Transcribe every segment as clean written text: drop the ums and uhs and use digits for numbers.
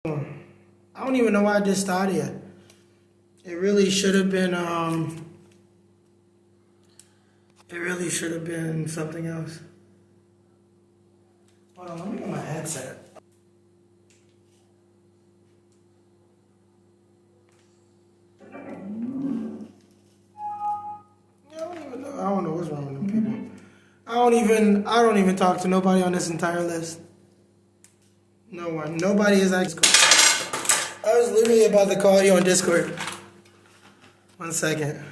I don't even know why I did Stadia. It really should have been something else. Hold on, let me get my headset. I don't even know. I don't know what's wrong with them people. I don't even talk to nobody on this entire list. No one. Nobody is actually. I was literally about to call you on Discord. 1 second.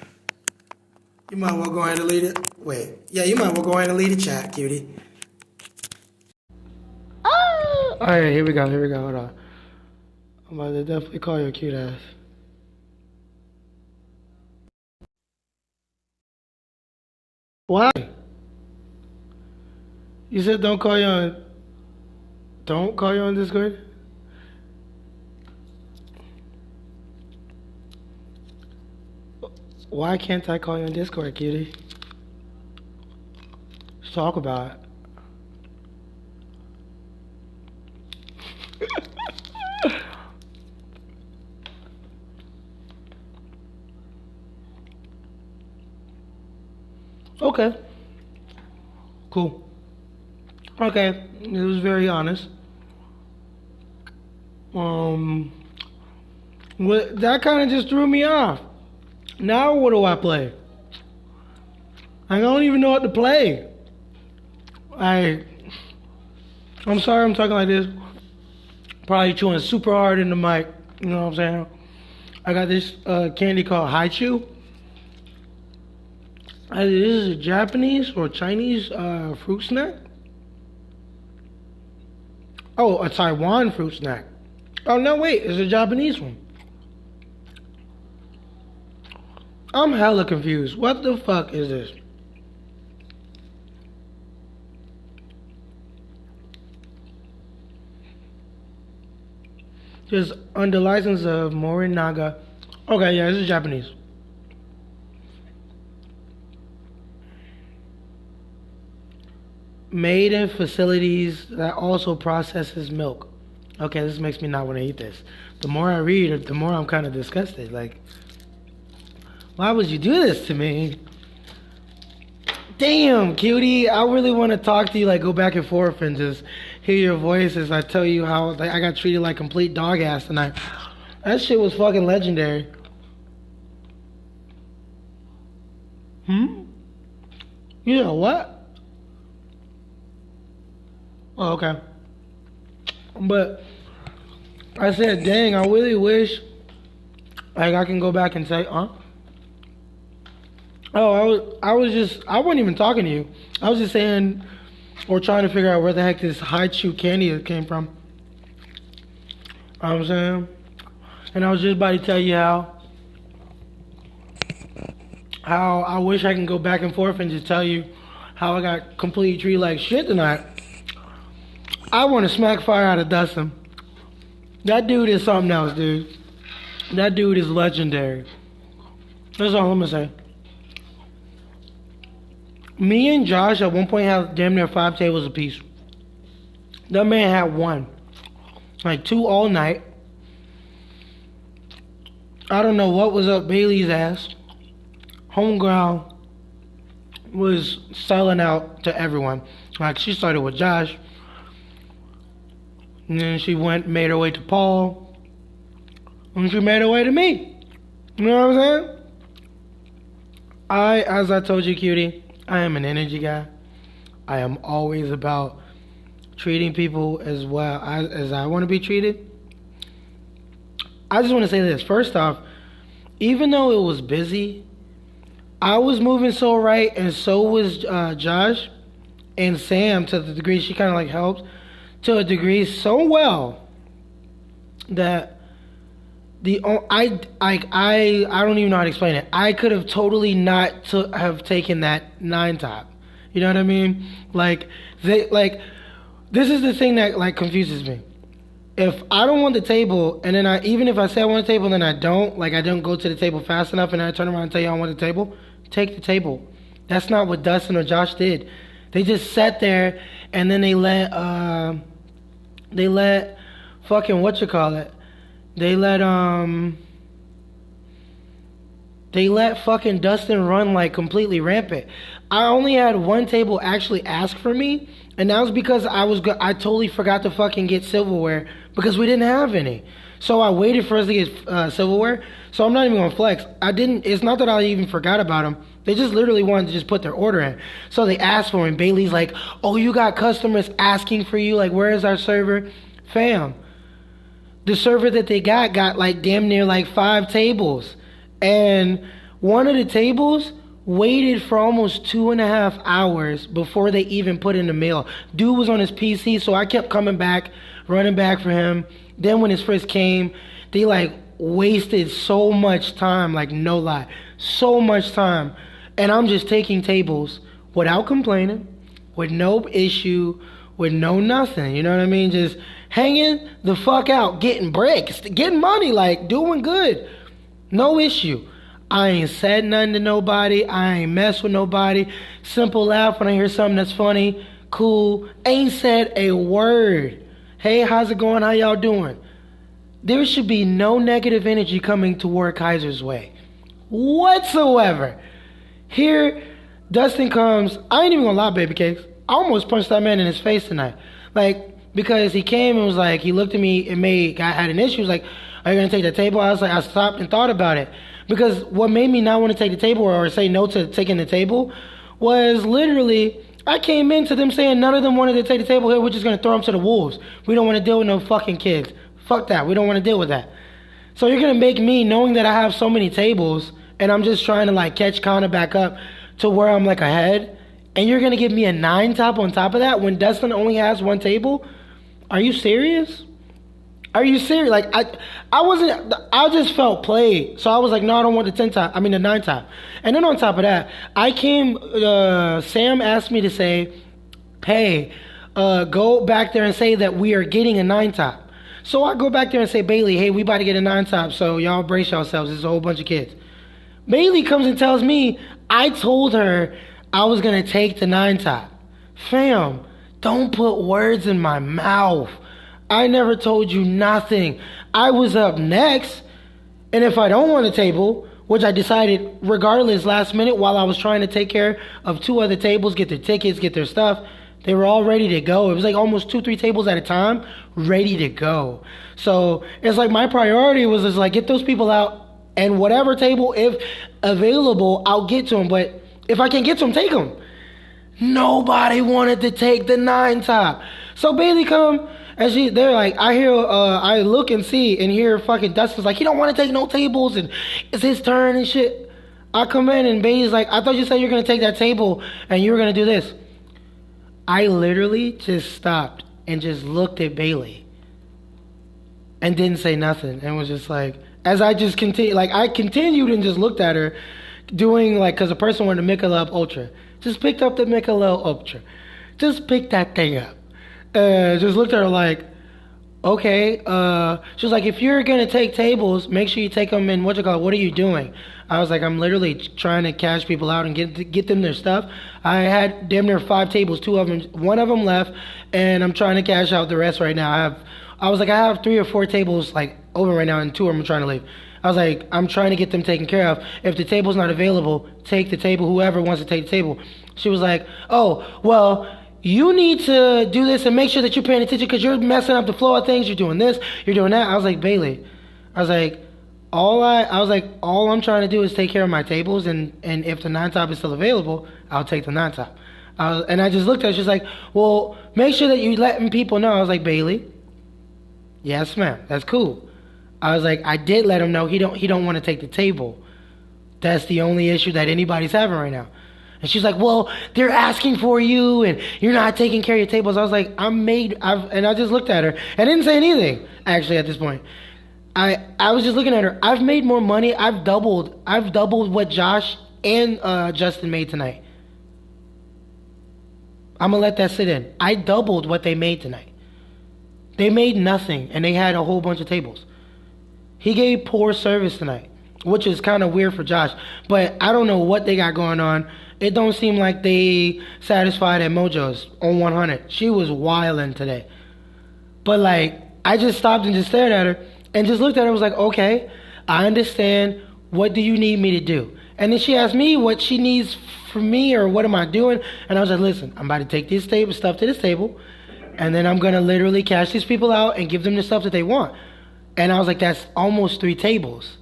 You might well go ahead and delete it. Wait. Yeah, you might well go ahead and delete the chat, cutie. Oh! Alright, here we go. Hold on. I'm about to definitely call you a cute ass. Why? You said don't call you on Discord? Why can't I call you on Discord, cutie? Let's talk about it. Okay. Cool. Okay. It was very honest. That kind of just threw me off. Now what do I play? I don't even know what to play. I'm sorry I'm talking like this. Probably chewing super hard in the mic. You know what I'm saying? I got this candy called Haichu. This is a Japanese or Chinese fruit snack. Oh, a Taiwan fruit snack. Oh, no, wait. It's a Japanese one. I'm hella confused. What the fuck is this? Just under license of Morinaga. Okay, yeah, this is Japanese. Made in facilities that also processes milk. Okay, this makes me not want to eat this. The more I read, the more I'm kind of disgusted. Like, why would you do this to me? Damn, cutie. I really want to talk to you, like, go back and forth and just hear your voice as I tell you how like, I got treated like complete dog ass tonight. That shit was fucking legendary. You know what? Oh, okay. But I said, dang, I really wish like I can go back and say, huh? Oh, I wasn't even talking to you. I was just saying or trying to figure out where the heck this Haichu candy came from. You know what I'm saying? And I was just about to tell you how I wish I can go back and forth and just tell you how I got completely treated like shit tonight. I want to smack fire out of Dustin. That dude is something else, dude. That dude is legendary. That's all I'm gonna say. Me and Josh at one point had damn near 5 tables apiece. That man had 1. Like 2 all night. I don't know what was up Bailey's ass. Homeground was selling out to everyone. Like she started with Josh. And then she made her way to Paul. And she made her way to me. You know what I'm saying? As I told you, cutie, I am an energy guy. I am always about treating people as well as I want to be treated. I just want to say this. First off, even though it was busy, I was moving so right, and so was Josh and Sam to the degree she kind of like helped. To a degree so well that I don't even know how to explain it. I could have totally not have taken that 9 top. You know what I mean? Like this is the thing that like confuses me. If I don't want the table, and then even if I say I want the table, and then I don't go to the table fast enough, and I turn around and tell you I want the table, take the table. That's not what Dustin or Josh did. They just sat there, and then they let fucking they let they let fucking Dustin run like completely rampant. I only had one table actually ask for me, and that was because I totally forgot to fucking get silverware because we didn't have any. So I waited for us to get silverware. So I'm not even gonna flex. I didn't. It's not that I even forgot about them. They just literally wanted to just put their order in. So they asked for him. Bailey's like, "Oh, you got customers asking for you. Like, where is our server, fam?" The server that they got like damn near like 5 tables. And one of the tables waited for almost 2.5 hours before they even put in the mail. Dude was on his PC, so I kept coming back, running back for him. Then when his first came, they like wasted so much time, like no lie, so much time. And I'm just taking tables without complaining, with no issue, with no nothing. You know what I mean? Just hanging the fuck out, getting bricks, getting money, like doing good. No issue. I ain't said nothing to nobody. I ain't messed with nobody. Simple laugh when I hear something that's funny. Cool. Ain't said a word. Hey, how's it going? How y'all doing? There should be no negative energy coming toward Kaiser's way whatsoever. Here, Dustin comes. I ain't even gonna lie, baby cakes. I almost punched that man in his face tonight. Like, because he came and was like, he looked at me and had an issue. He was like, "Are you gonna take the table?" I was like, I stopped and thought about it. Because what made me not want to take the table or say no to taking the table was literally, I came into them saying none of them wanted to take the table here. We're just gonna throw them to the wolves. We don't want to deal with no fucking kids. Fuck that. We don't want to deal with that. So you're gonna make me, knowing that I have so many tables and I'm just trying to like catch Connor back up to where I'm like ahead, and you're gonna give me a 9 top on top of that when Dustin only has 1 table? Are you serious? Are you serious? Like, I just felt played. So I was like, no, I don't want the 9 top. And then on top of that, Sam asked me to say, hey, go back there and say that we are getting a 9 top. So I go back there and say, Bailey, hey, we about to get a 9 top, so y'all brace yourselves. There's a whole bunch of kids. Bailey comes and tells me, I told her I was going to take the 9 top. Fam, don't put words in my mouth. I never told you nothing. I was up next, and if I don't want a table, which I decided regardless last minute while I was trying to take care of 2 other tables, get their tickets, get their stuff, they were all ready to go. It was like almost 2-3 tables at a time ready to go. So it's like my priority was just like get those people out, and whatever table, if available, I'll get to them. But if I can't get to them, take them. Nobody wanted to take the 9 top. So Bailey come, and they're like, I look and see and hear fucking Dustin's like, he don't want to take no tables and it's his turn and shit. I come in and Bailey's like, I thought you said you were going to take that table and you were going to do this. I literally just stopped and just looked at Bailey and didn't say nothing and was just like, as I just continued, like I continued and just looked at her doing like, because the person wanted the Michelob Ultra. Just picked up the Michelob Ultra. Just picked that thing up. Just looked at her like, okay. She was like, if you're going to take tables, make sure you take them in, what are you doing? I was like, I'm literally trying to cash people out and get them their stuff. I had damn near 5 tables, 1 of them left, and I'm trying to cash out the rest right now. I was like, I have 3 or 4 tables like open right now, and 2 of them I'm trying to leave. I was like, I'm trying to get them taken care of. If the table's not available, take the table, whoever wants to take the table. She was like, oh, well, you need to do this and make sure that you're paying attention because you're messing up the flow of things. You're doing this, you're doing that. I was like, Bailey, all I'm trying to do is take care of my tables, and if the 9 top is still available, I'll take the 9 top. And I just looked at her. She's like, well, make sure that you're letting people know. I was like, Bailey, yes, ma'am, that's cool. I was like, I did let him know he don't want to take the table. That's the only issue that anybody's having right now. And she's like, well, they're asking for you and you're not taking care of your tables. I was like, and I just looked at her and didn't say anything, actually, at this point. I was just looking at her. I've made more money. I've doubled what Josh and Justin made tonight. I'm going to let that sit in. I doubled what they made tonight. They made nothing, and they had a whole bunch of tables. He gave poor service tonight, which is kind of weird for Josh. But I don't know what they got going on. It don't seem like they satisfied at Mojo's on 100. She was wilding today. But, like, I just stopped and just stared at her and just looked at her and was like, okay, I understand. What do you need me to do? And then she asked me what she needs from me or what am I doing? And I was like, listen, I'm about to take this table stuff to this table and then I'm going to literally cash these people out and give them the stuff that they want. And I was like, that's almost 3 tables.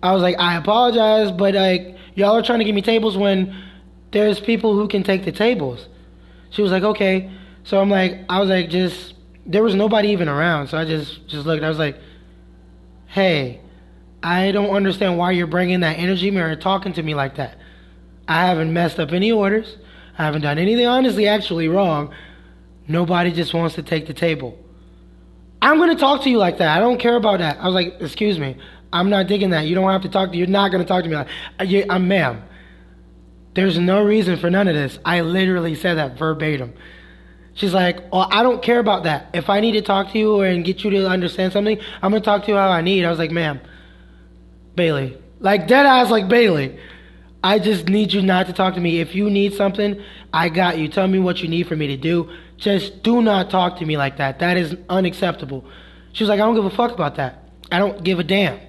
I was like, I apologize, but like y'all are trying to give me tables when there's people who can take the tables. She was like, okay. So I was like, there was nobody even around. So I just looked. I was like, hey, I don't understand why you're bringing that energy mirror and talking to me like that. I haven't messed up any orders. I haven't done anything honestly actually wrong. Nobody just wants to take the table. I'm going to talk to you like that. I don't care about that. I was like, excuse me. I'm not digging that. You don't have to talk to. You're not going to talk to me like, ma'am. There's no reason for none of this. I literally said that verbatim. She's like, well, I don't care about that. If I need to talk to you and get you to understand something, I'm going to talk to you how I need. I was like, ma'am, Bailey. Like, dead eyes like Bailey. I just need you not to talk to me. If you need something, I got you. Tell me what you need for me to do. Just do not talk to me like that. That is unacceptable. She was like, I don't give a fuck about that. I don't give a damn.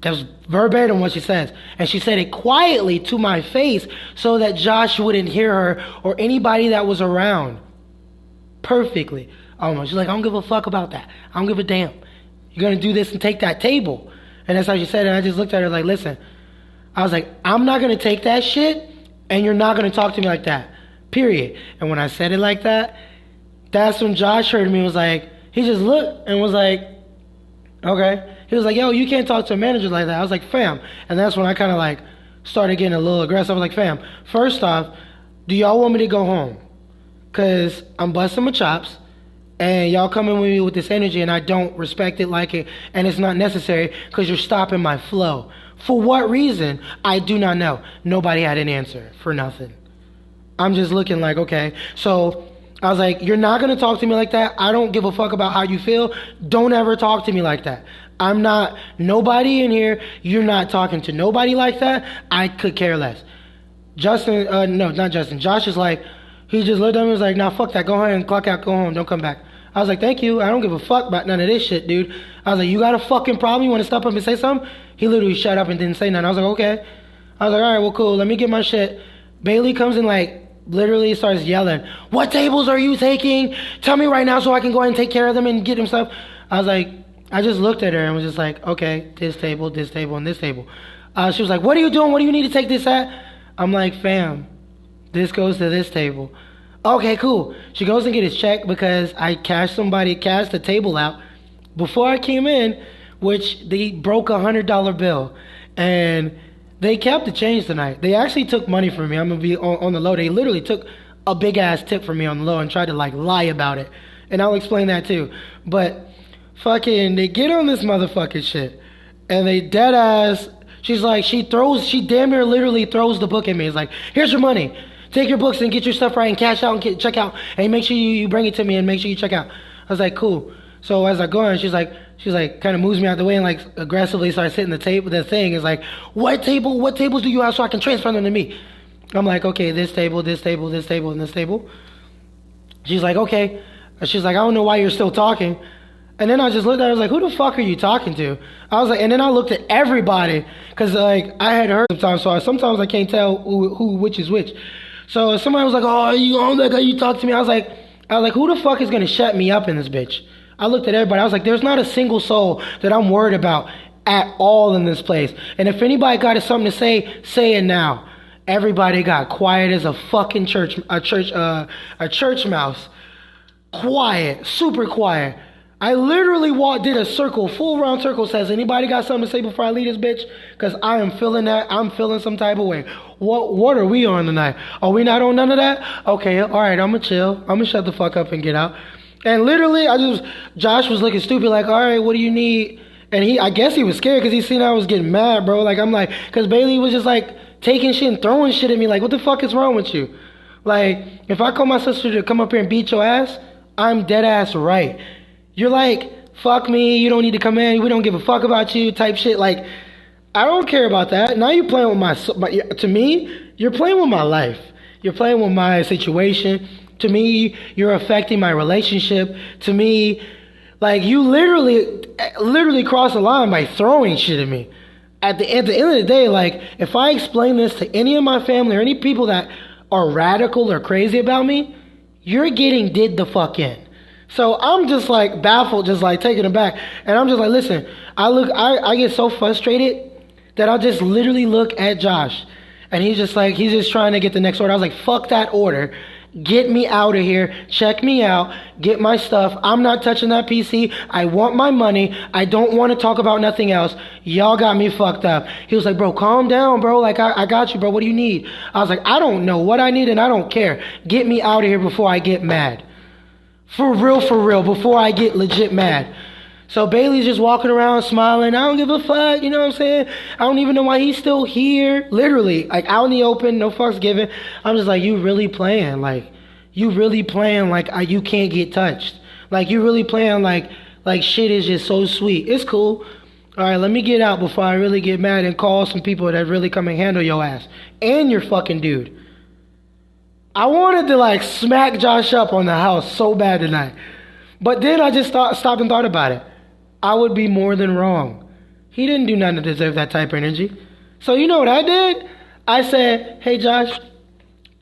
That was verbatim what she says. And she said it quietly to my face so that Josh wouldn't hear her or anybody that was around. Perfectly. Almost. She's like, I don't give a fuck about that. I don't give a damn. You're going to do this and take that table. And that's how she said it. And I just looked at her like, listen. I was like, I'm not going to take that shit and you're not going to talk to me like that. Period. And when I said it like that, that's when Josh heard me and was like, he just looked and was like, okay. He was like, yo, you can't talk to a manager like that. I was like, fam. And that's when I kind of like started getting a little aggressive. I was like, fam, first off, do y'all want me to go home? Because I'm busting my chops and y'all coming with me with this energy and I don't respect it, like it, and it's not necessary because you're stopping my flow. For what reason? I do not know. Nobody had an answer for nothing. I'm just looking like, okay. So I was like, you're not going to talk to me like that. I don't give a fuck about how you feel. Don't ever talk to me like that. I'm not, nobody in here. You're not talking to nobody like that. I could care less. Justin, no, not Justin. Josh is like, he just looked at me and was like, nah, fuck that. Go ahead and clock out. Go home. Don't come back. I was like, thank you. I don't give a fuck about none of this shit, dude. I was like, you got a fucking problem? You want to step up and say something? He literally shut up and didn't say nothing. I was like, okay. I was like, all right, well, cool. Let me get my shit. Bailey comes in like, literally starts yelling, what tables are you taking? Tell me right now so I can go ahead and take care of them and get them stuff. I was like, I just looked at her and was just like, okay, this table, and this table. She was like, what are you doing? What do you need to take this at? I'm like, fam, this goes to this table. Okay, cool. She goes and get his check because I cashed the table out before I came in, which they broke $100 bill. And they kept the change tonight. They actually took money from me. I'm going to be on the low. They literally took a big ass tip from me on the low and tried to like lie about it. And I'll explain that too. But fucking, they get on this motherfucking shit. And they dead ass, she's like, she damn near literally throws the book at me. It's like, here's your money. Take your books and get your stuff right and cash out and check out. And make sure you bring it to me and make sure you check out. I was like, cool. So as I go on, she's like kind of moves me out the way and like aggressively starts hitting the table. The thing is like, what tables do you have so I can transfer them to me? I'm like, okay, this table, and this table. She's like, okay. She's like, I don't know why you're still talking. And then I just looked at her, I was like, who the fuck are you talking to? I was like, and then I looked at everybody because like I had heard sometimes I can't tell who which is which. So somebody was like, oh, you on that guy, you talk to me. I was like, who the fuck is gonna shut me up in this bitch? I looked at everybody. I was like, there's not a single soul that I'm worried about at all in this place. And if anybody got something to say it now. Everybody got quiet as a fucking church mouse. Quiet, super quiet. I literally did a circle, full round circle. Says, anybody got something to say before I leave this bitch? Because I am feeling that. I'm feeling some type of way. What are we on tonight? Are we not on none of that? Okay, all right, I'm going to chill. I'm going to shut the fuck up and get out. And literally, Josh was looking stupid like, all right, what do you need? And I guess he was scared because he seen I was getting mad, bro. Like, I'm like, because Bailey was just like taking shit and throwing shit at me. Like, what the fuck is wrong with you? Like, if I call my sister to come up here and beat your ass, I'm dead ass right. You're like, fuck me, you don't need to come in, we don't give a fuck about you type shit. Like, I don't care about that. Now you're playing with to me, you're playing with my life. You're playing with my situation. To me, you're affecting my relationship. To me, Like you literally crossed the line by throwing shit at me. At the end of the day, like if I explain this to any of my family or any people that are radical or crazy about me, you're getting did the fuck in. So I'm just like baffled, just like taken aback, and I'm just like, listen, I get so frustrated that I'll just literally look at Josh, and he's just trying to get the next order. I was like, fuck that order. Get me out of here. Check me out. Get my stuff. I'm not touching that PC. I want my money. I don't want to talk about nothing else. Y'all got me fucked up. He was like, bro, calm down, bro. Like, I got you, bro. What do you need? I was like, I don't know what I need and I don't care. Get me out of here before I get mad. For real, before I get legit mad. So Bailey's just walking around smiling. I don't give a fuck, you know what I'm saying? I don't even know why he's still here. Literally, like out in the open, no fucks given. I'm just like, you really playing. Like, you really playing like you can't get touched. Like, you really playing like shit is just so sweet. It's cool. All right, let me get out before I really get mad and call some people that really come and handle your ass. And your fucking dude. I wanted to like smack Josh up on the house so bad tonight. But then I just stopped and thought about it. I would be more than wrong. He didn't do nothing to deserve that type of energy. So you know what I did? I said, hey Josh,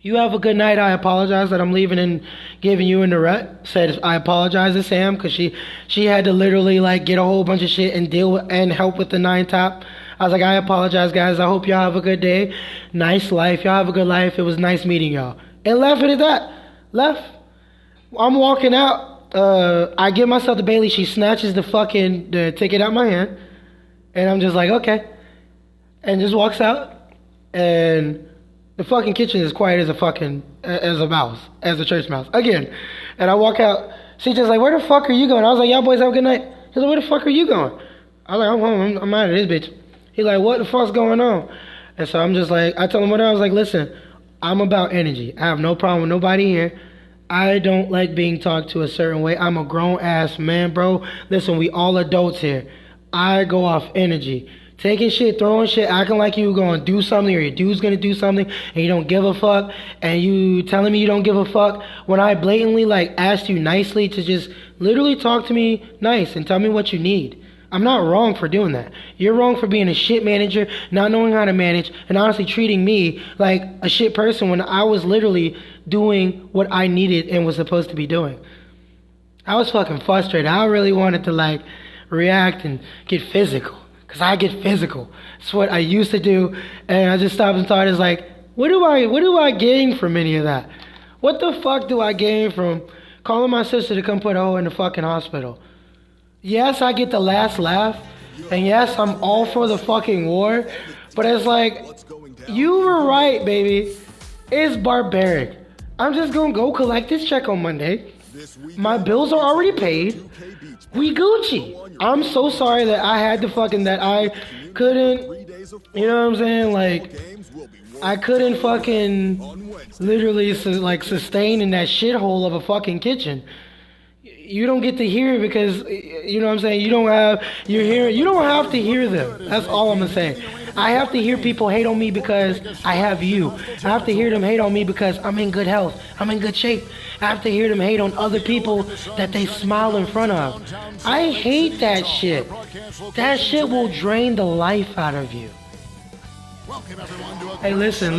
you have a good night. I apologize that I'm leaving and giving you in the rut. Said I apologize to Sam because she had to literally like get a whole bunch of shit and deal with, and help with the 9 top. I was like, I apologize guys. I hope y'all have a good day. Nice life. Y'all have a good life. It was nice meeting y'all. And left it at that. Left. I'm walking out. I give myself to Bailey. She snatches the ticket out my hand, and I'm just like, okay, and just walks out. And the fucking kitchen is quiet as a mouse, as a church mouse again. And I walk out. She's just like, where the fuck are you going? I was like, y'all boys have a good night. He's like, where the fuck are you going? I was like, I'm home. I'm out of this bitch. He's like, what the fuck's going on? And so I'm just like, I tell him what I was like, listen, I'm about energy. I have no problem with nobody here. I don't like being talked to a certain way. I'm a grown-ass man, bro. Listen, we all adults here. I go off energy. Taking shit, throwing shit, acting like you going to do something or your dude's going to do something and you don't give a fuck, and you telling me you don't give a fuck when I blatantly, like, asked you nicely to just literally talk to me nice and tell me what you need. I'm not wrong for doing that. You're wrong for being a shit manager, not knowing how to manage, and honestly treating me like a shit person when I was literally doing what I needed and was supposed to be doing. I was fucking frustrated. I really wanted to like react and get physical, because I get physical. It's what I used to do, and I just stopped and thought, it's like, what do I gain from any of that? What the fuck do I gain from calling my sister to come put her in the fucking hospital? Yes, I get the last laugh, and yes, I'm all for the fucking war, but it's like, you were right, baby. It's barbaric. I'm just gonna go collect this check on Monday. My bills are already paid. We Gucci. I'm so sorry that I had to that I couldn't, you know what I'm saying? Like, I couldn't fucking literally sustain in that shithole of a fucking kitchen. You don't get to hear it because, you know what I'm saying, you don't have to hear them. That's all I'm gonna say. I have to hear people hate on me because I have you. I have to hear them hate on me because I'm in good health. I'm in good shape. I have to hear them hate on other people that they smile in front of. I hate that shit. That shit will drain the life out of you. Hey, listen.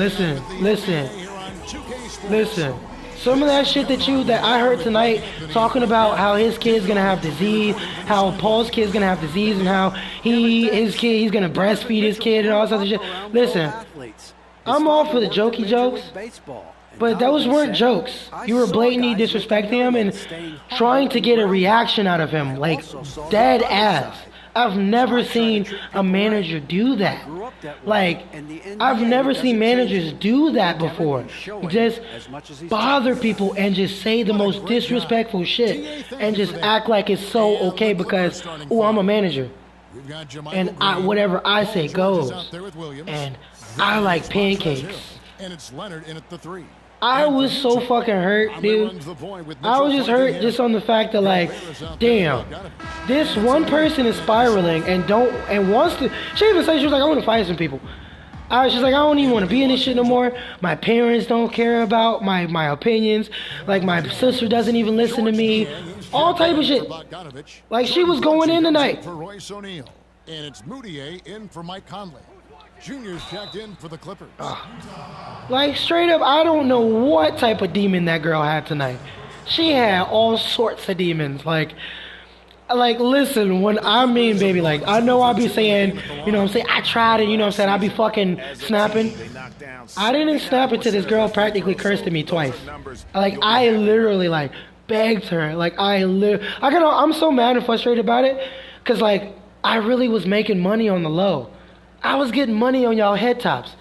Some of that shit that I heard tonight, talking about how his kid's gonna have disease, how Paul's kid's gonna have disease, and how he's gonna breastfeed his kid and all this other shit. Listen, I'm all for the jokey jokes, but those weren't jokes. You were blatantly disrespecting him and trying to get a reaction out of him, like dead ass. I've never seen a manager do that. Like, I've never seen managers do that before. Just bother people and just say the most disrespectful shit and just act like it's so okay because, oh, I'm a manager. And whatever I say goes. And I like pancakes. I was so fucking hurt, dude. I was just hurt just on the fact that, like, damn, this one person is spiraling and wants to. She even said, she was like, I want to fight some people. She's like, I don't even want to be in this shit no more. My parents don't care about my opinions. Like, my sister doesn't even listen to me. all type of shit. Like she was going in tonight. For Royce O'Neal, and it's Moutier in for Mike Conley. Junior's checked in for the Clippers. Like straight up, I don't know what type of demon that girl had tonight. She had all sorts of demons. Like listen, when I mean, baby, like I know I'll be saying, you know what I'm saying, I tried it, you know what I'm saying, I'll be fucking snapping. I didn't snap it till this girl practically cursed at me twice. Like I literally like begged her. Like I'm so mad and frustrated about it, cause like I really was making money on the low. I was getting money on y'all head tops.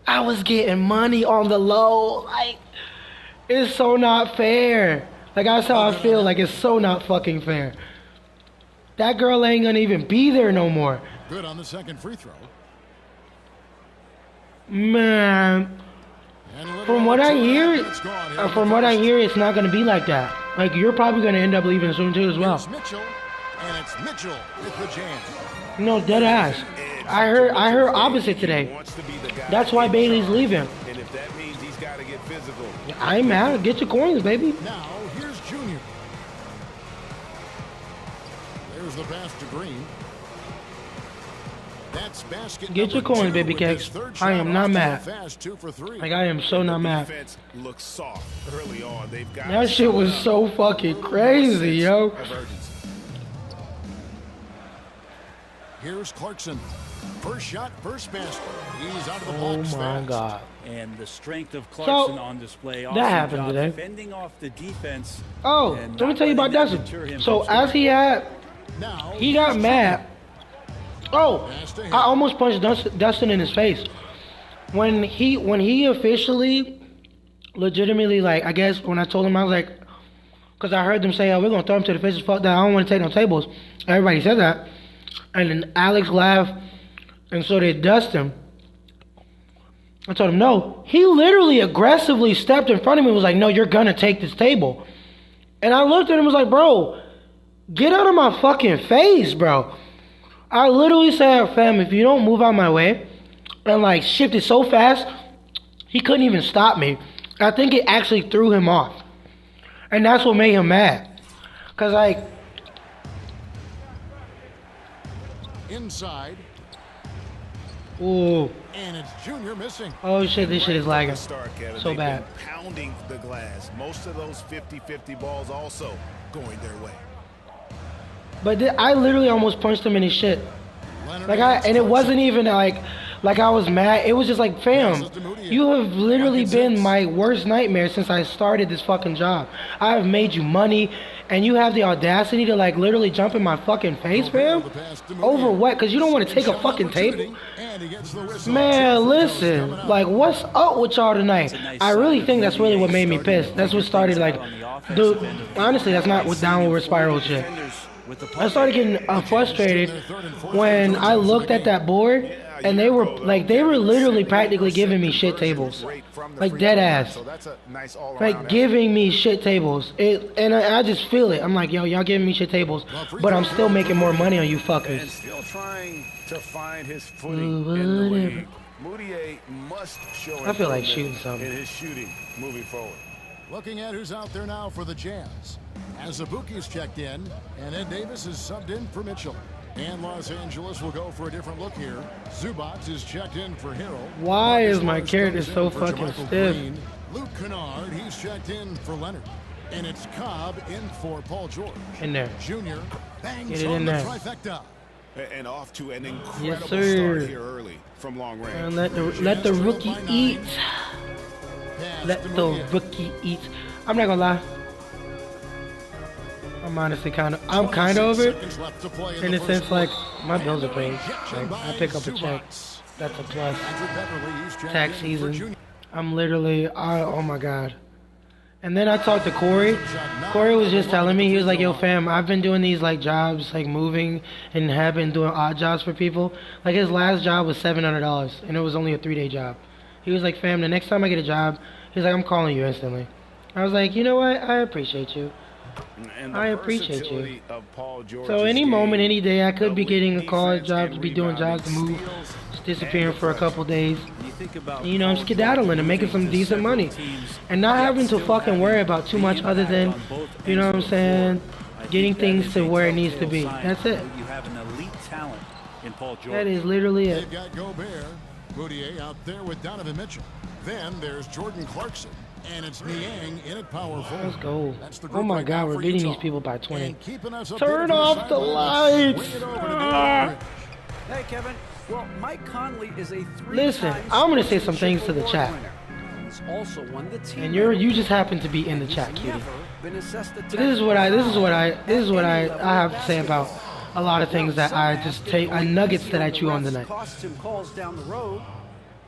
I was getting money on the low. Like it's so not fair. Like that's how I feel. Like it's so not fucking fair. That girl ain't gonna even be there no more. Good on the second free throw. Man, from what I hear, it's not gonna be like that. Like you're probably gonna end up leaving soon too as well. It's Mitchell, and it's Mitchell with the jam. No, dead ass. I heard opposite today. That's why Bailey's leaving. And if that means he's got to get physical. I ain't mad. Get your coins, baby. Now here's Junior. There's the pass to Green. That's basket. Get your coins, baby cakes. I am not mad. Fast 2 for 3. Like I am so not mad. Defense looks soft early on. They've got That shit was so fucking crazy, yo. Here's Clarkson. First shot, first basket. He's out of the Oh box my fast. god. And the strength of Clarkson on display. That happened today. Fending off the defense. Oh, let me tell you about Dustin. So as he got mad. Oh, I almost punched Dustin in his face. When he officially, legitimately, like, I guess when I told him, I was like, because I heard them say, oh, we're going to throw him to the face, fuck that, I don't want to take no tables. Everybody said that. And then Alex laughed, and so did Dustin. I told him, no. He literally aggressively stepped in front of me and was like, no, you're going to take this table. And I looked at him and was like, bro, get out of my fucking face, bro. I literally said, fam, if you don't move out my way, and like shifted so fast, he couldn't even stop me. I think it actually threw him off. And that's what made him mad. Because like, inside. ooh. And it's Junior missing. Oh shit, this shit is lagging. So bad. Pounding the glass. Most of those 50-50 balls also going their way. But I literally almost punched him in his shit. And it wasn't even like I was mad. It was just like, fam, you have literally been my worst nightmare since I started this fucking job. I have made you money, and you have the audacity to like literally jump in my fucking face, fam? Over what? Because you don't want to take a fucking table? Man, listen, like what's up with y'all tonight? I really think that's really what made me pissed. That's what started like, dude, honestly, that's not what downward spiral shit. I started getting frustrated when I looked at that board and they were literally practically giving me shit tables, like dead ass, like giving me shit tables. And I just feel it. I'm like, yo, y'all giving me shit tables, but I'm still making more money on you fuckers. Still trying to find his footing in the league. Moutier must show I feel like shooting something. in his shooting moving forward. Looking at who's out there now for the Jazz. As Azubuike's checked in, and Ed Davis is subbed in for Mitchell. And Los Angeles will go for a different look here. Zubac is checked in for Harrell. Why is my character so fucking stiff? Luke Kennard, he's checked in for Leonard. And it's Cobb in for Paul George. In there. Junior bangs Get it on in the there. trifecta. And off to an incredible Yes, sir. start here early from long range. And let the rookie eat. Let the rookie eat. I'm not gonna lie. I'm honestly kind of over it. In a sense, like, my bills are paid. Like, I pick up a check. That's a plus. Tax season. I'm literally, oh my God. And then I talked to Corey. Corey was just telling me, he was like, yo fam, I've been doing these like jobs, like moving, and have been doing odd jobs for people. Like his last job was $700, and it was only a 3-day job. He was like, fam, the next time I get a job, he's like, I'm calling you instantly. I was like, you know what, I appreciate you. I appreciate you. So any moment, any day, I could be getting a call job to be doing jobs to move, just disappearing for a couple days. You know, I'm skedaddling and making some decent money. And not having to fucking worry about too much other than, you know what I'm saying, getting think that things is to a where it needs to telltale be. sign That's it. that you have an elite talent in Paul George. That is literally it. They've got Gobert, Moutier out there with Donovan Mitchell. Then there's Jordan Clarkson, and it's Niang in at power forward. Let's go. That's the Oh group my right God, now we're for beating Utah. these people by 20. And keeping us Turn updated from off the sideline, let's lights. swing it over to David Rich. Hey, Kevin. Well, Mike Conley is a Listen, I'm gonna say some things to the chat. He's also won the team. And you just happen to be in the chat, cutie. Been assessed a But this is what I have to say about a lot of things that I just take nuggets that I chew on tonight. Cost him calls down the road,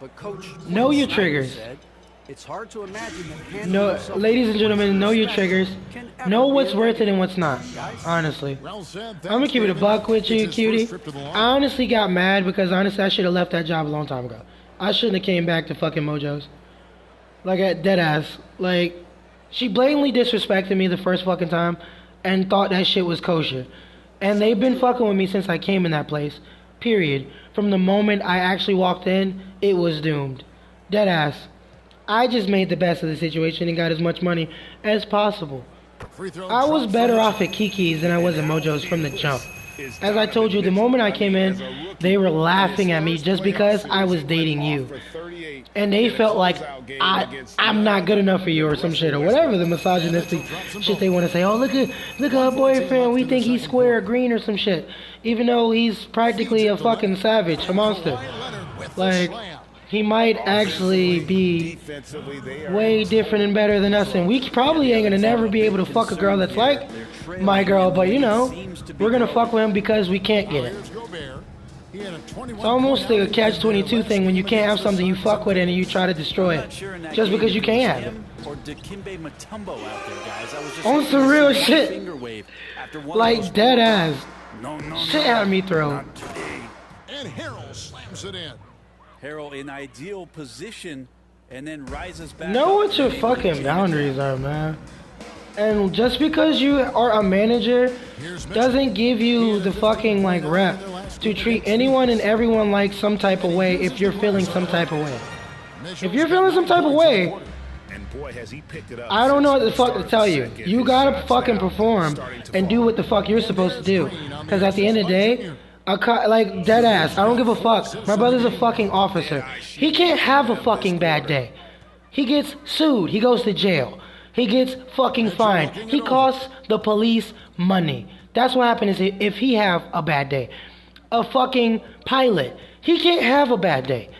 but Coach Know your Snyder triggers. said, it's hard to imagine that handling No, yourself ladies and gentlemen, know your triggers. can ever Know be what's a worth it and what's not. Honestly. Well said. I'm gonna keep it a buck with you, It's his cutie. first trip to the line. I honestly got mad because honestly I should have left that job a long time ago. I shouldn't have came back to fucking Mojo's. Like at dead ass. Like she blatantly disrespected me the first fucking time and thought that shit was kosher. And they've been fucking with me since I came in that place. Period. From the moment I actually walked in, it was doomed. Dead ass. I just made the best of the situation and got as much money as possible. Free throw I was drop better for off at Kiki's than I was at Mojo's from the jump. As I told you, the moment I came in, they were laughing at me just because I was dating you. And they felt like I'm not good enough for you or some shit or whatever the misogynistic shit they want to say. Oh, look at our boyfriend. We think he's square or green or some shit. Even though he's practically a fucking savage, a monster. Like, he might actually be way different and better than us, and we probably ain't gonna never be able to fuck a girl that's like my girl, but you know, we're gonna fuck with him because we can't get it. Here's Gobert. He had a 21 It's almost like a catch-22 thing when you can't have something you fuck with and you try to destroy it just because you can't have it. Or Dikembe Mutombo out there, guys. I was just On some real shit. finger wave after one of Like those dead ass. No, Shit had me throw. not today. And Harrell slams it in. Harrell in ideal position and then rises back. Know up what your and able to fucking keep it boundaries are, man. And just because you are a manager doesn't give you the fucking like rep to treat anyone and everyone like some type of way if you're feeling some type of way. If you're feeling some type of way, And boy, has he picked it up. I don't know what the since fuck to start tell you. second. You His gotta shots fucking now perform starting to and do fall. what the fuck you're supposed to do. Because at the end of the day, like dead ass, I don't give a fuck. My brother's a fucking officer. He can't have a fucking bad day. He gets sued. He goes to jail. He gets fucking fined. He costs the police money. That's what happens if he have a bad day. A fucking pilot. He can't have a bad day.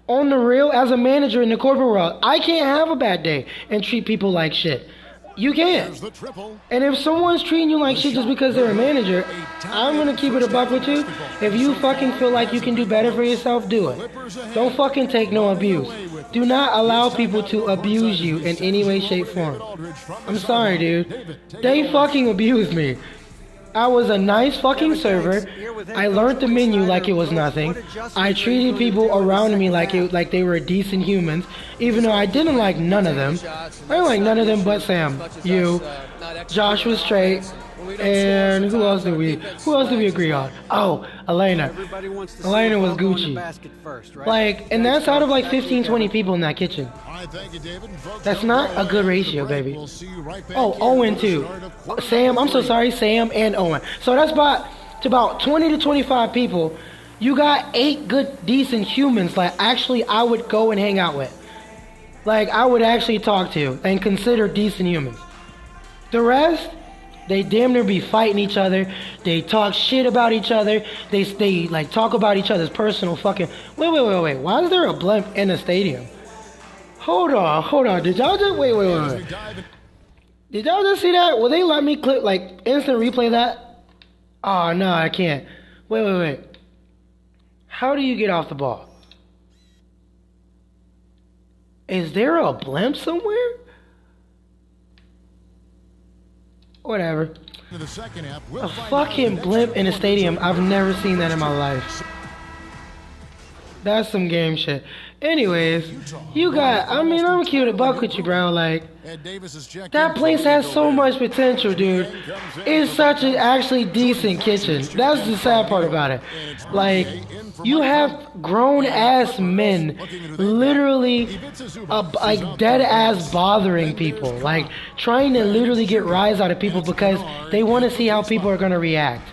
On the real, as a manager in the corporate world, I can't have a bad day and treat people like shit. You can't. There's the triple. And if someone's treating you like shit just because they're a manager, I'm gonna keep it a buck with you. If you fucking feel like you can do better for yourself, do it. Don't fucking take no abuse. Do not allow people to abuse you in any way, shape, form. I'm sorry, dude. They fucking abused me. I was a nice fucking server. I learned the menu like it was nothing. I treated people around me like they were decent humans, even though I didn't like none of them. I didn't like none of them but Sam, you, Josh was straight, and who else did we agree on? Oh, Elena. Everybody wants to see Elena the was ball go in the Gucci. basket first, right? Like, and that's out of like 15, 20 people in that kitchen. All right, thank you, David. And folks, That's don't not go a good away. ratio, After the break, baby. we'll see you right back Oh, here Owen for the too. start of quarter Sam, I'm so three. sorry, Sam and Owen. So that's about 20 to 25 people. You got 8 good, decent humans like actually I would go and hang out with. Like I would actually talk to and consider decent humans. The rest, they damn near be fighting each other. They talk shit about each other. They like talk about each other's personal fucking. Wait. Why is there a blimp in a stadium? Hold on. Did y'all just wait? Did y'all just see that? Will they let me clip like instant replay that? Oh no, I can't. Wait. How do you get off the ball? Is there a blimp somewhere? Whatever. To the second half, we'll A find out fucking the blimp next in a quarter. stadium. I've never seen that in my life. That's some game shit. Anyways, you got, I mean, I'm cute to buck with you, bro. Like, Ed Davis is checked that in place for has Rico so there. much potential, dude. It's such an actually decent kitchen. That's the sad part about it. Like, you have grown-ass men literally like dead-ass bothering people. Like, trying to literally get rise out of people because they want to see how people are going to react.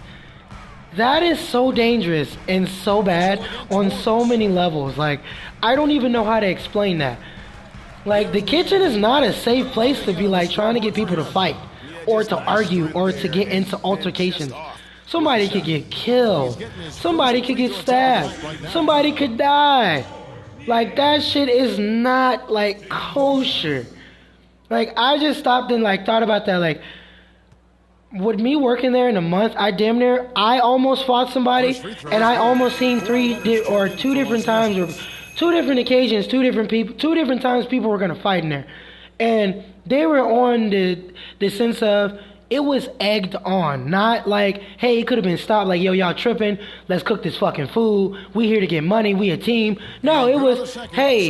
That is so dangerous and so bad on so many levels. Like, I don't even know how to explain that. Like, the kitchen is not a safe place to be, like, trying to get people to fight or to argue or to get into altercations. Somebody could get killed. Somebody could get stabbed. Somebody could die. Like, that shit is not, like, kosher. Like, I just stopped and, like, thought about that, like, with me working there in a month, I almost fought somebody, and I almost seen two different times, or two different occasions, two different times people were gonna fight in there, and they were on the sense of it was egged on, not like, hey, it could have been stopped, like, yo, y'all tripping, let's cook this fucking food, we here to get money, we a team. No, it was, hey,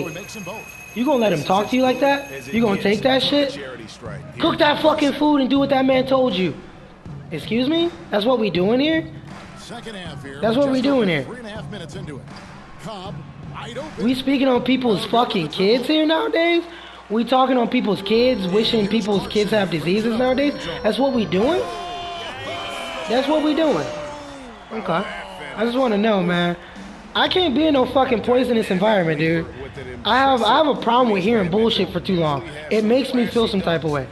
you gonna let him talk to you like that? You gonna take that shit? Cook that fucking food and do what that man told you. Excuse me? That's what we doing here? Second half here. That's what we doing here. 3.5 minutes into it. Cobb, wide open. We speaking on people's fucking kids here nowadays? We talking on people's kids, wishing people's kids have diseases nowadays? That's what we doing? That's what we doing. Okay. I just want to know, man. I can't be in no fucking poisonous environment, dude. I have a problem with hearing bullshit for too long. It makes me feel some type of way.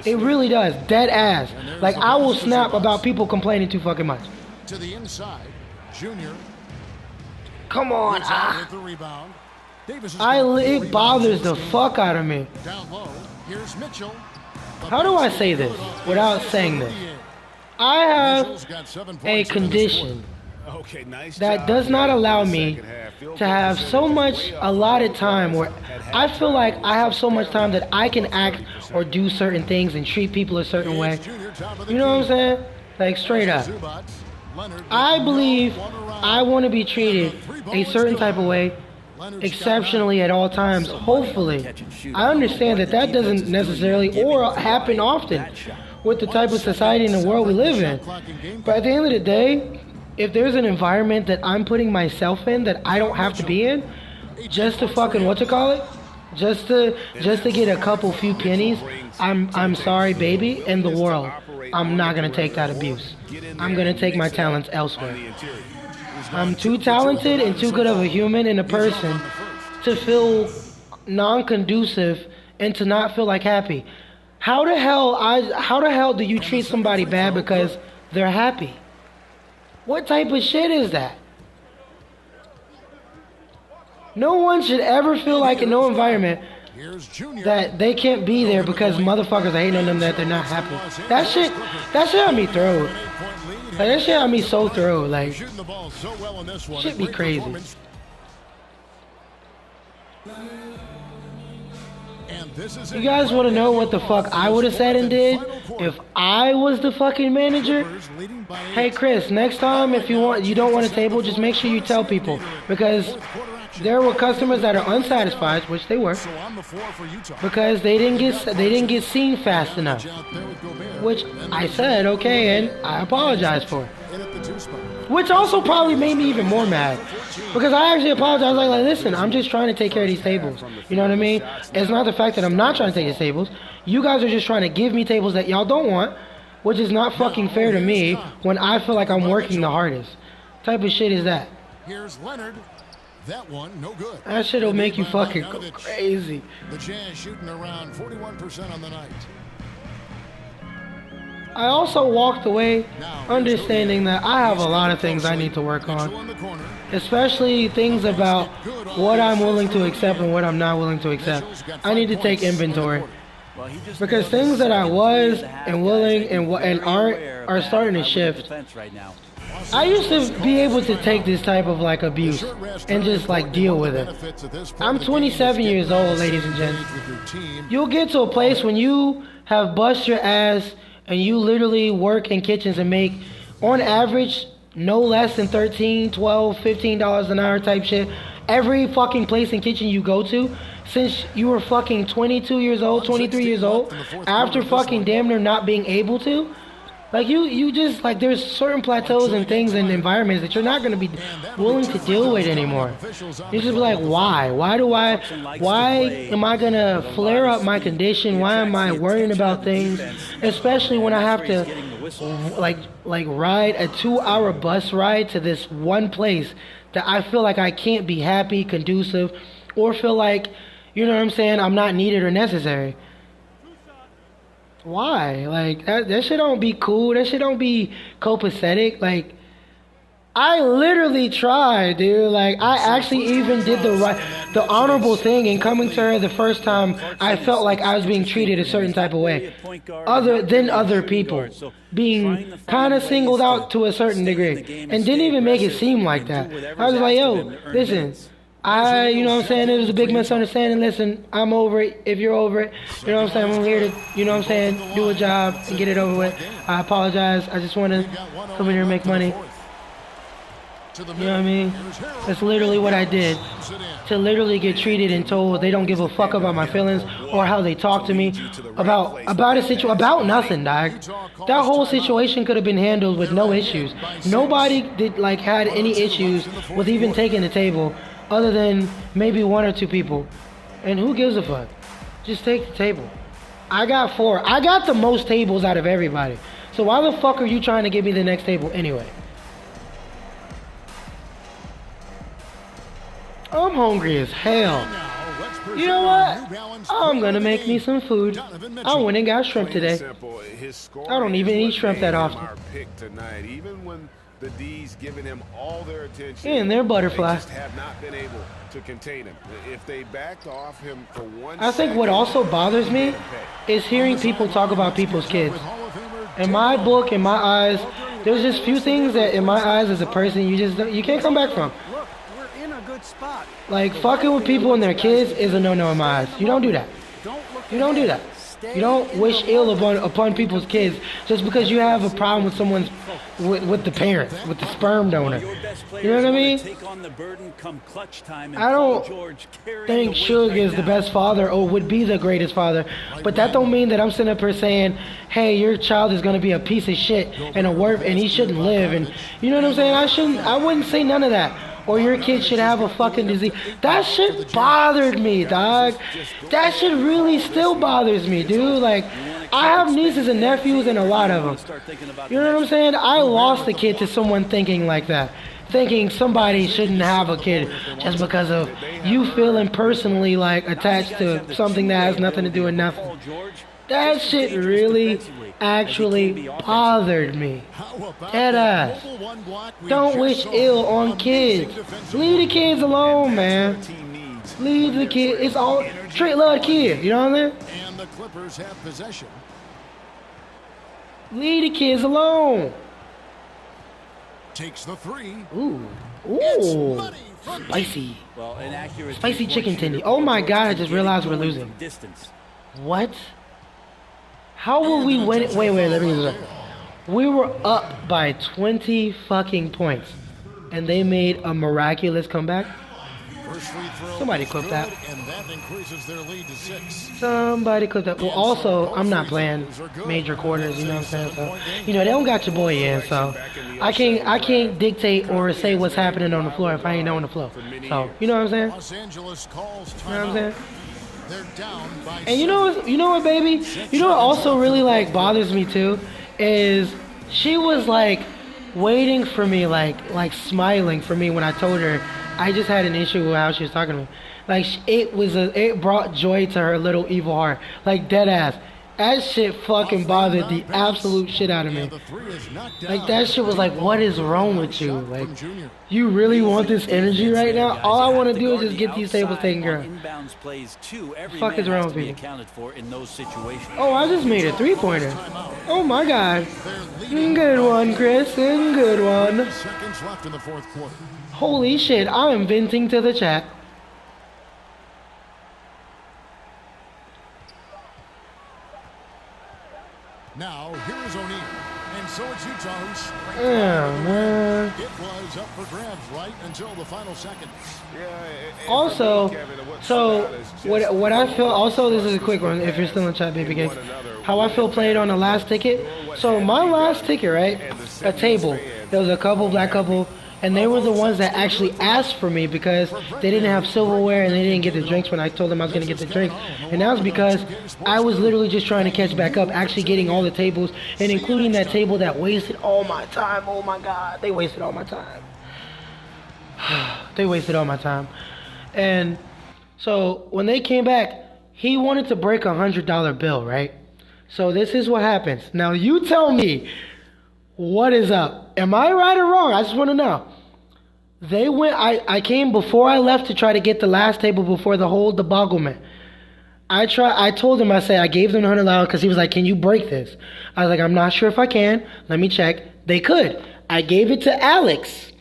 It really does. Dead ass. Like, I will snap about people complaining too fucking much. To the inside. Junior. Come on. Gets out with the rebound. Davis has got 4 It bothers the rebounds. fuck out of me. Down low. Here's Mitchell. How do I say this without saying this? I have Mitchell's got 7 a points in this condition Okay, nice that job does not here in allow the me second half. Field to goal have so percentage much way up allotted over time where I feel like I have so much half. time that I can act or do certain things and treat people a certain way. Junior, top of the You know what I'm key. saying? Like, straight up. Zubac, Leonard I with believe no one around. I want to be treated a certain type of way Leonard's exceptionally at all times, hopefully. I understand that that doesn't necessarily or happen often with the type of society in the world we live in. But at the end of the day, if there's an environment that I'm putting myself in that I don't have to be in, just to fucking just to get a couple few pennies, I'm sorry, baby, in the world, I'm not gonna take that abuse. I'm gonna take my talents elsewhere. I'm too talented and too good of a human and a person to feel non-conducive and to not feel like happy. How the hell do you treat somebody bad because they're happy? What type of shit is that? No one should ever feel like in no environment Here's Junior. that they can't be there because motherfuckers are hating on them that they're not happy. That shit had me through. Like, that shit had me so through. Like, Shooting the ball so well in this one. shit be Great crazy. performance. And this is You guys want to know what the fuck I would have said and did if I was the fucking manager? Hey Chris, next time if you don't want a table, just make sure you tell people, because there were customers that are unsatisfied, which they were, So on the floor for Utah. because they didn't get seen fast enough, Out there with Gobert. which I said okay and I apologize for. In at the 2 spot. Which also probably made me even more mad. Because I actually apologized. Like, listen, I'm just trying to take care of these tables. You know what I mean? It's not the fact that I'm not trying to take these tables. You guys are just trying to give me tables that y'all don't want, which is not fucking fair to me when I feel like I'm working the hardest. Type of shit is that? Here's Leonard. That one, no good. That shit'll make you Rebound by fucking go Bogdanovic. crazy. The Jazz shooting around 41% on the night. I also walked away understanding that I have a lot of things I need to work Mitchell on. in the corner. Especially things about what I'm willing to accept and what I'm not willing to accept. I need to take inventory. Because things that I was and willing and aren't are starting to shift. I used to be able to take this type of like abuse and just like deal with it. I'm 27 years old, ladies and gents. You'll get to a place when you have bust your ass and you literally work in kitchens and make, on average, no less than $13, $12, $15 an hour type shit. every fucking place and kitchen you go to since you were fucking 22 years old, 23 years old, after fucking damn near not being able to. Like, you just, like, there's certain plateaus and things and environments that you're not going to be willing to deal with anymore. You just be like, why? Why am I going to flare up my condition? Why am I worrying about things? Especially when I have to, like ride a 2-hour bus ride to this one place that I feel like I can't be happy, conducive, or feel like, you know what I'm saying, I'm not needed or necessary. Why? Like, that shit don't be cool. That shit don't be copacetic. Like, I literally tried, dude. Like, I actually even did the honorable thing in coming to her the first time I felt like I was being treated a certain type of way. Other than other people. Being kind of singled out to a certain degree. And didn't even make it seem like that. I was like, yo, listen. You know what I'm saying, it was a big misunderstanding. Listen, I'm over it. If you're over it, you know what I'm saying, I'm here to, you know what I'm saying, do a job and get it over with. I apologize. I just want to come in here and make money. You know what I mean? That's literally what I did. To literally get treated and told they don't give a fuck about my feelings or how they talk to me about a situation, about nothing, dog. That whole situation could have been handled with no issues. Nobody had any issues with even taking the table. Other than maybe 1 or 2 people. And who gives a fuck? Just take the table. I got 4. I got the most tables out of everybody. So why the fuck are you trying to give me the next table anyway? I'm hungry as hell. You know what? I'm gonna make me some food. I went and got shrimp today. I don't even eat shrimp that often. The D's giving him all their attention. And their butterfly. They just have not been able to contain him. If they backed off him for 1 I think what also bothers me is hearing people talk about people's kids. In my book, in my eyes, there's just few things that in my eyes as a person you can't come back from. Look, we're in a good spot. Like, fucking with people and their kids is a no-no in my eyes. You don't do that. You don't do that. You don't wish ill upon people's kids just because you have a problem with someone's with the parents, with the sperm donor. You know what I mean? I don't think Suge is the best father or would be the greatest father, but that don't mean that I'm sitting up here saying, hey, your child is gonna be a piece of shit and a worth and he shouldn't live, and you know what I'm saying? I wouldn't say none of that. Or your kid should have a fucking disease. That shit bothered me, dog. That shit really still bothers me, dude. Like, I have nieces and nephews and a lot of them. You know what I'm saying? I lost a kid to someone thinking like that. Thinking somebody shouldn't have a kid just because of you feeling personally, like, attached to something that has nothing to do with nothing. That shit really actually bothered me. Deadass. Don't wish ill on kids. Leave the kids alone, man. Leave the kids. It's all straight love kid. You know what I mean? And the Clippers have possession. Leave the kids alone. Takes the 3. Ooh. Ooh. Spicy. Spicy chicken tendy. Oh my god, I just realized we're losing. What? How will we win it? Wait, let me do this. We were up by 20 fucking points, and they made a miraculous comeback. Somebody clip that. And that increases their lead to 6. Somebody clip that. Well, also, I'm not playing major quarters, you know what I'm saying? So, you know, they don't got your boy in, so I can't dictate or say what's happening on the floor if I ain't on the floor. So, you know what I'm saying? Los Angeles calls You know what I'm saying? They're down by And you know what, baby? You know what also really, like, bothers me, too? Is she was, like, waiting for me, like smiling for me when I told her I just had an issue with how she was talking to me. Like, it brought joy to her little evil heart. Like, dead ass. That shit fucking bothered the absolute shit out of me. Like, that shit was like, what is wrong with you? Like, you really want this energy right now? All I want to do is just get these tables taken care of. What the fuck is wrong with you? Oh, I just made a 3-pointer. Oh my god. Good one, Chris. Good one. seconds left in the 4th quarter. Holy shit, I am venting to the chat. Now, here is O'Neal. And So it's Utah who's straight. Yeah, man. It was up for grabs right until the final seconds. Also, so what I feel, also this is a quick one if you're still in chat, baby gang. How I feel played on the last ticket. So my last ticket, right? A table. There was a black couple, and they were the ones that actually asked for me because they didn't have silverware and they didn't get the drinks when I told them I was going to get the drinks. And that was because I was literally just trying to catch back up, actually getting all the tables, and including that table that wasted all my time. Oh my God, they wasted all my time. They wasted all my time. And so when they came back, he wanted to break $100 bill, right? So this is what happens. Now you tell me, what is up? Am I right or wrong? I just want to know. They went, I came before I left to try to get the last table before the whole deboglement. I told him, I gave them $100 because he was like, can you break this? I was like, I'm not sure if I can. Let me check. They could. I gave it to Alex.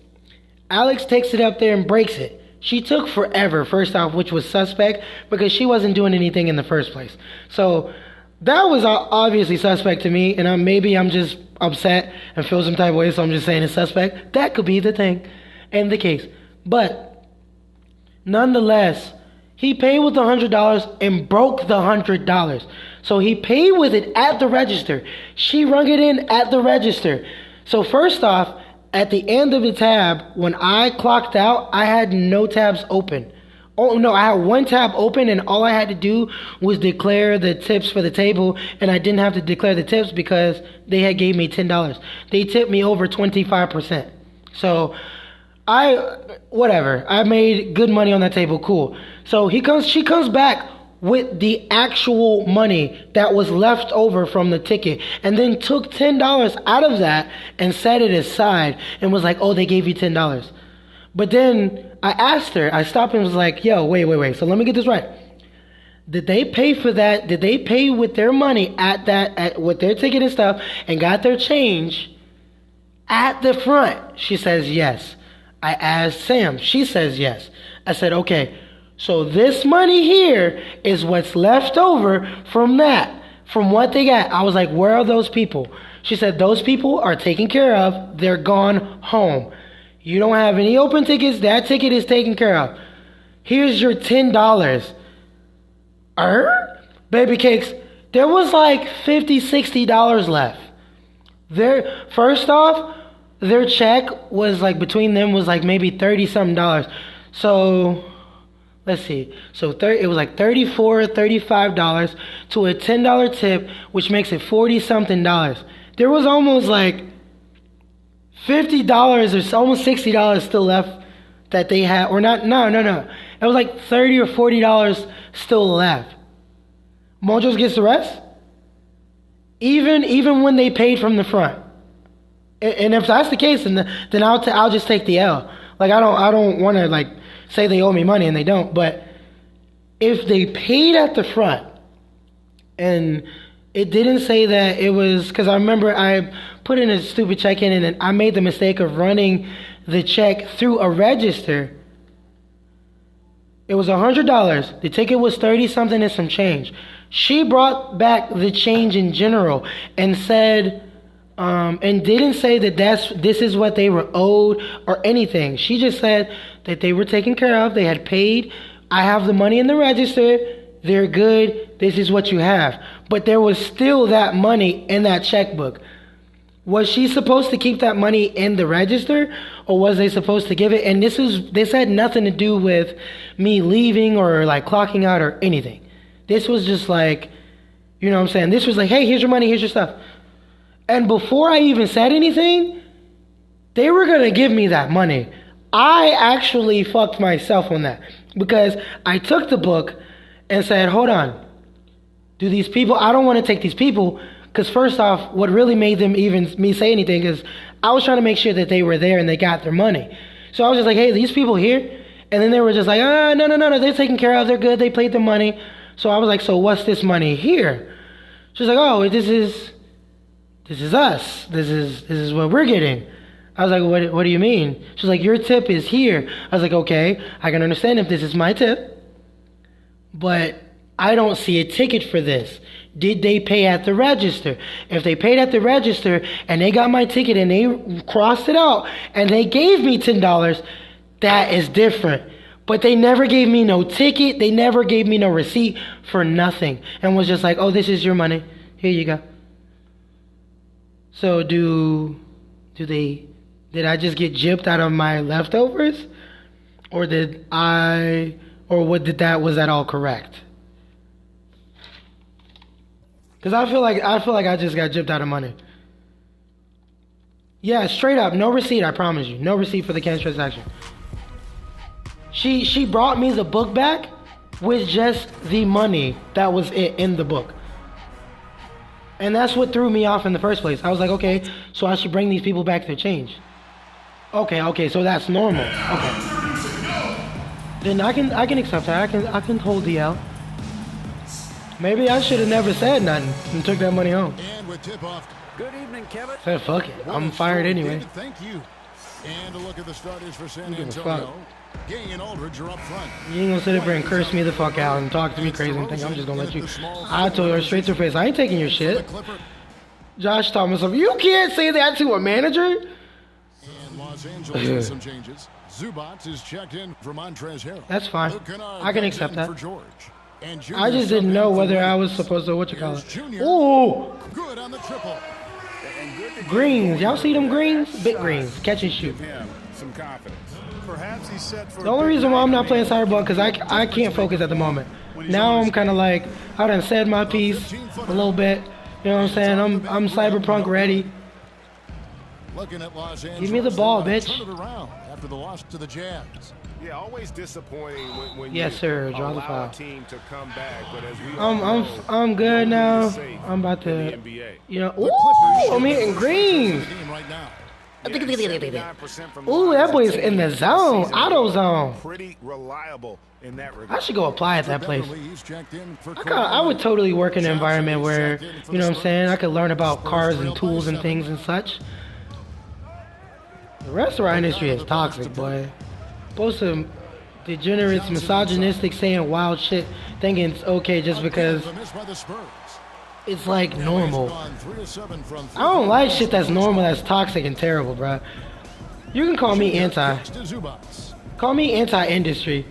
Alex takes it up there and breaks it. She took forever, first off, which was suspect because she wasn't doing anything in the first place. So that was obviously suspect to me, and maybe I'm just upset and feel some type of way, so I'm just saying it's suspect. That could be the thing and the case. But nonetheless, he paid with $100 and broke the $100. So he paid with it at the register. She rung it in at the register. So first off, at the end of the tab, when I clocked out, I had no tabs open. Oh, no, I had one tab open, and all I had to do was declare the tips for the table, and I didn't have to declare the tips because they had gave me $10. They tipped me over 25%. So, whatever. I made good money on that table, cool. So she comes back with the actual money that was left over from the ticket, and then took $10 out of that and set it aside and was like, oh, they gave you $10. But then I asked her, I stopped and was like, yo, wait. So let me get this right. Did they pay for that? Did they pay with their money with their ticket and stuff and got their change at the front? She says yes. I asked Sam. She says yes. I said, okay. So this money here is what's left over from what they got. I was like, where are those people? She said, those people are taken care of. They're gone home. You don't have any open tickets. That ticket is taken care of. Here's your $10. Baby cakes, there was like $50, $60 left. First off, their check was like, between them was like maybe $30-something. So let's see. So it was like $34, $35 to a $10 tip, which makes it $40-something. There was almost like $50 or almost $60 still left that they had, or not. No. It was like $30 or $40 still left. Mojos gets the rest, even when they paid from the front. And if that's the case, then I'll just take the L. Like I don't want to like say they owe me money and they don't. But if they paid at the front, and it didn't say that it was, because I remember I put in a stupid check-in and I made the mistake of running the check through a register. It was $100. The ticket was 30-something and some change. She brought back the change in general and said, and didn't say that this is what they were owed or anything. She just said that they were taken care of. They had paid. I have the money in the register. They're good. This is what you have. But there was still that money in that checkbook. Was she supposed to keep that money in the register, or was they supposed to give it? And this had nothing to do with me leaving or like clocking out or anything. This was just like, you know what I'm saying? This was like, hey, here's your money, here's your stuff. And before I even said anything, they were going to give me that money. I actually fucked myself on that because I took the book and said, hold on. Do these people, I don't want to take these people, because first off, what really made them even me say anything is I was trying to make sure that they were there and they got their money. So I was just like, hey, these people here? And then they were just like, no, they're taken care of, they're good, they paid the money. So I was like, so what's this money here? She's like, oh, this is us. This is what we're getting. I was like, what do you mean? She's like, your tip is here. I was like, okay, I can understand if this is my tip, but I don't see a ticket for this. did they pay at the register? If they paid at the register and they got my ticket and they crossed it out and they gave me $10, that is different. But they never gave me no ticket. They never gave me no receipt for nothing. And was just like, oh, this is your money. Here you go. So did I just get gypped out of my leftovers? Or was that all correct? Because I feel like I just got gypped out of money. Yeah, straight up, no receipt, I promise you. No receipt for the cash transaction. She brought me the book back with just the money that was in the book. And that's what threw me off in the first place. I was like, okay, so I should bring these people back their change. Okay, so that's normal. Okay. Then I can accept that. I can hold DL. Maybe I should have never said nothing and took that money home. And with tip-off. Good evening, Kevin. Said fuck it. I'm fired anyway. Thank you. And a look at the starters for San Antonio. Gang and Aldridge are up front. You ain't gonna sit up here and curse me the fuck out and talk to me crazy and think I'm just gonna let you. I told her straight to her face, I ain't taking your shit. Josh Thomas, you can't say that to a manager. And Los Angeles with some changes. Zubats is checked in for Montrezl Harrell. That's fine. I can accept that. And I just didn't know whether I was supposed to Ooh! Good on the triple. Greens. Y'all see them greens? Big greens. Catch and shoot. Some confidence. Perhaps he's set for The only reason why I'm not playing Cyberbug because I can't focus at the moment. Now I'm kind of like, I done said my piece a little bit. You know what I'm saying? I'm Cyberpunk ready. Looking at Los Angeles, give me the ball, bitch. Turn it around after the loss to the Jazz. Yeah, always disappointing when yes, you sir. Draw the allow foul. a team to come back, but as we all know, I'm good now. I'm about to, you know. Ooh, I'm hitting greens. Ooh, that boy's in the zone, auto zone. Pretty reliable in that regard. I should go apply at that place. I would totally work in an environment where, you know what I'm saying, I could learn about cars and tools and things and such. The restaurant industry is toxic, boy. Supposed to degenerates, misogynistic, saying wild shit, thinking it's okay just because it's like normal. I don't like shit that's normal, that's toxic and terrible, bro. You can call me anti. Call me anti-industry.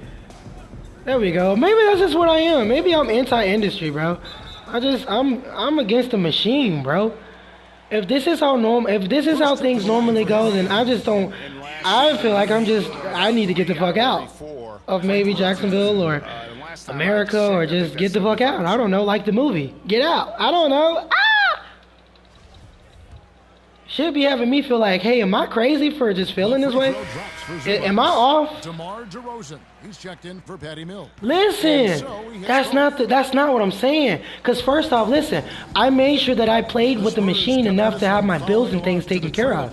There we go. Maybe that's just what I am. Maybe I'm anti-industry, bro. I'm against the machine, bro. If this is how things normally go, then I just don't. I feel like I need to get the fuck out of maybe Jacksonville or America, or just get the fuck out. I don't know, like the movie. Get out. I don't know. Should be having me feel like, hey, am I crazy for just feeling this way? Am I off? DeMar DeRozan, he's checked in for Patty Mills. Listen, that's not what I'm saying. Because first off, listen, I made sure that I played with the machine enough to have my bills and things taken care of.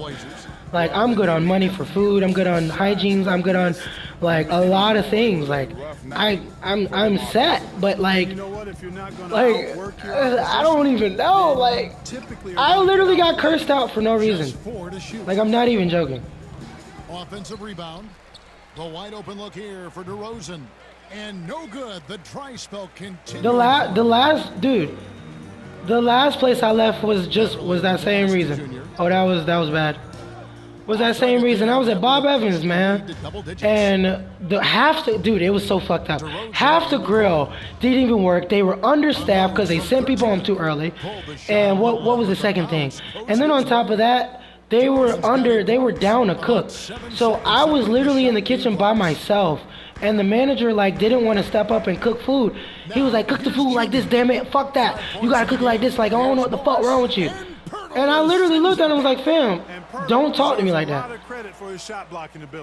Like, I'm good on money for food. I'm good on hygiene. I'm good on, like, a lot of things. Like, I'm set. But, like, I don't even know. Like, I literally got cursed out for no reason. Like, I'm not even joking. Offensive rebound. The wide open look here for DeRozan. And no good. The dry spell continues. The last place I left was that same reason. Oh, that was bad. Was that same reason. I was at Bob Evans, man. And it was so fucked up. Half the grill didn't even work. They were understaffed because they sent people home too early. And what was the second thing? And then on top of that, they were down a cook. So I was literally in the kitchen by myself. And the manager, like, didn't want to step up and cook food. He was like, cook the food like this, damn it. Fuck that. You got to cook it like this. Like, I don't know what the fuck wrong with you. And I literally looked at him and was like, fam, don't talk to me like that.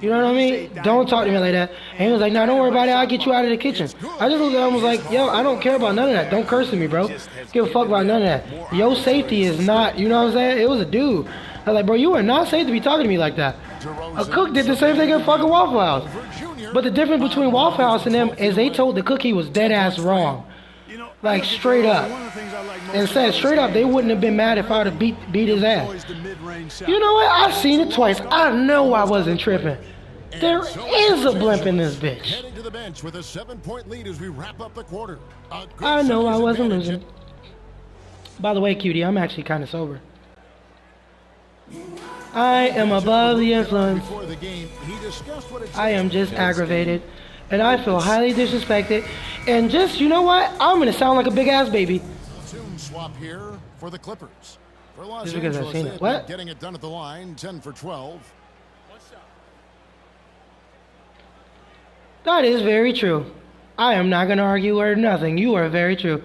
You know what I mean? Don't talk to me like that. And he was like, no, don't worry about it. I'll get you out of the kitchen. I just looked at him and was like, yo, I don't care about none of that. Don't curse at me, bro. Give a fuck about none of that. Your safety is not, you know what I'm saying? It was a dude. I was like, bro, you are not safe to be talking to me like that. A cook did the same thing at fucking Waffle House. But the difference between Waffle House and them is they told the cook he was dead ass wrong. Like, straight up. And said straight up they wouldn't have been mad if I would have beat his ass. You know what? I've seen it twice. I know I wasn't tripping. There is a blimp in this bitch. Heading to the bench with a 7-point lead as we wrap up the quarter. I know I wasn't losing. By the way, cutie, I'm actually kind of sober. I am above the influence. Before the game, he discussed what it I am just aggravated. And I feel highly disrespected. And just, you know what? I'm going to sound like a big ass baby. Soon swap here for the Clippers. For Los Just because I've Angeles, seen they it. have What? been getting it done at the line, 10 for 12. That is very true. I am not going to argue or nothing. You are very true.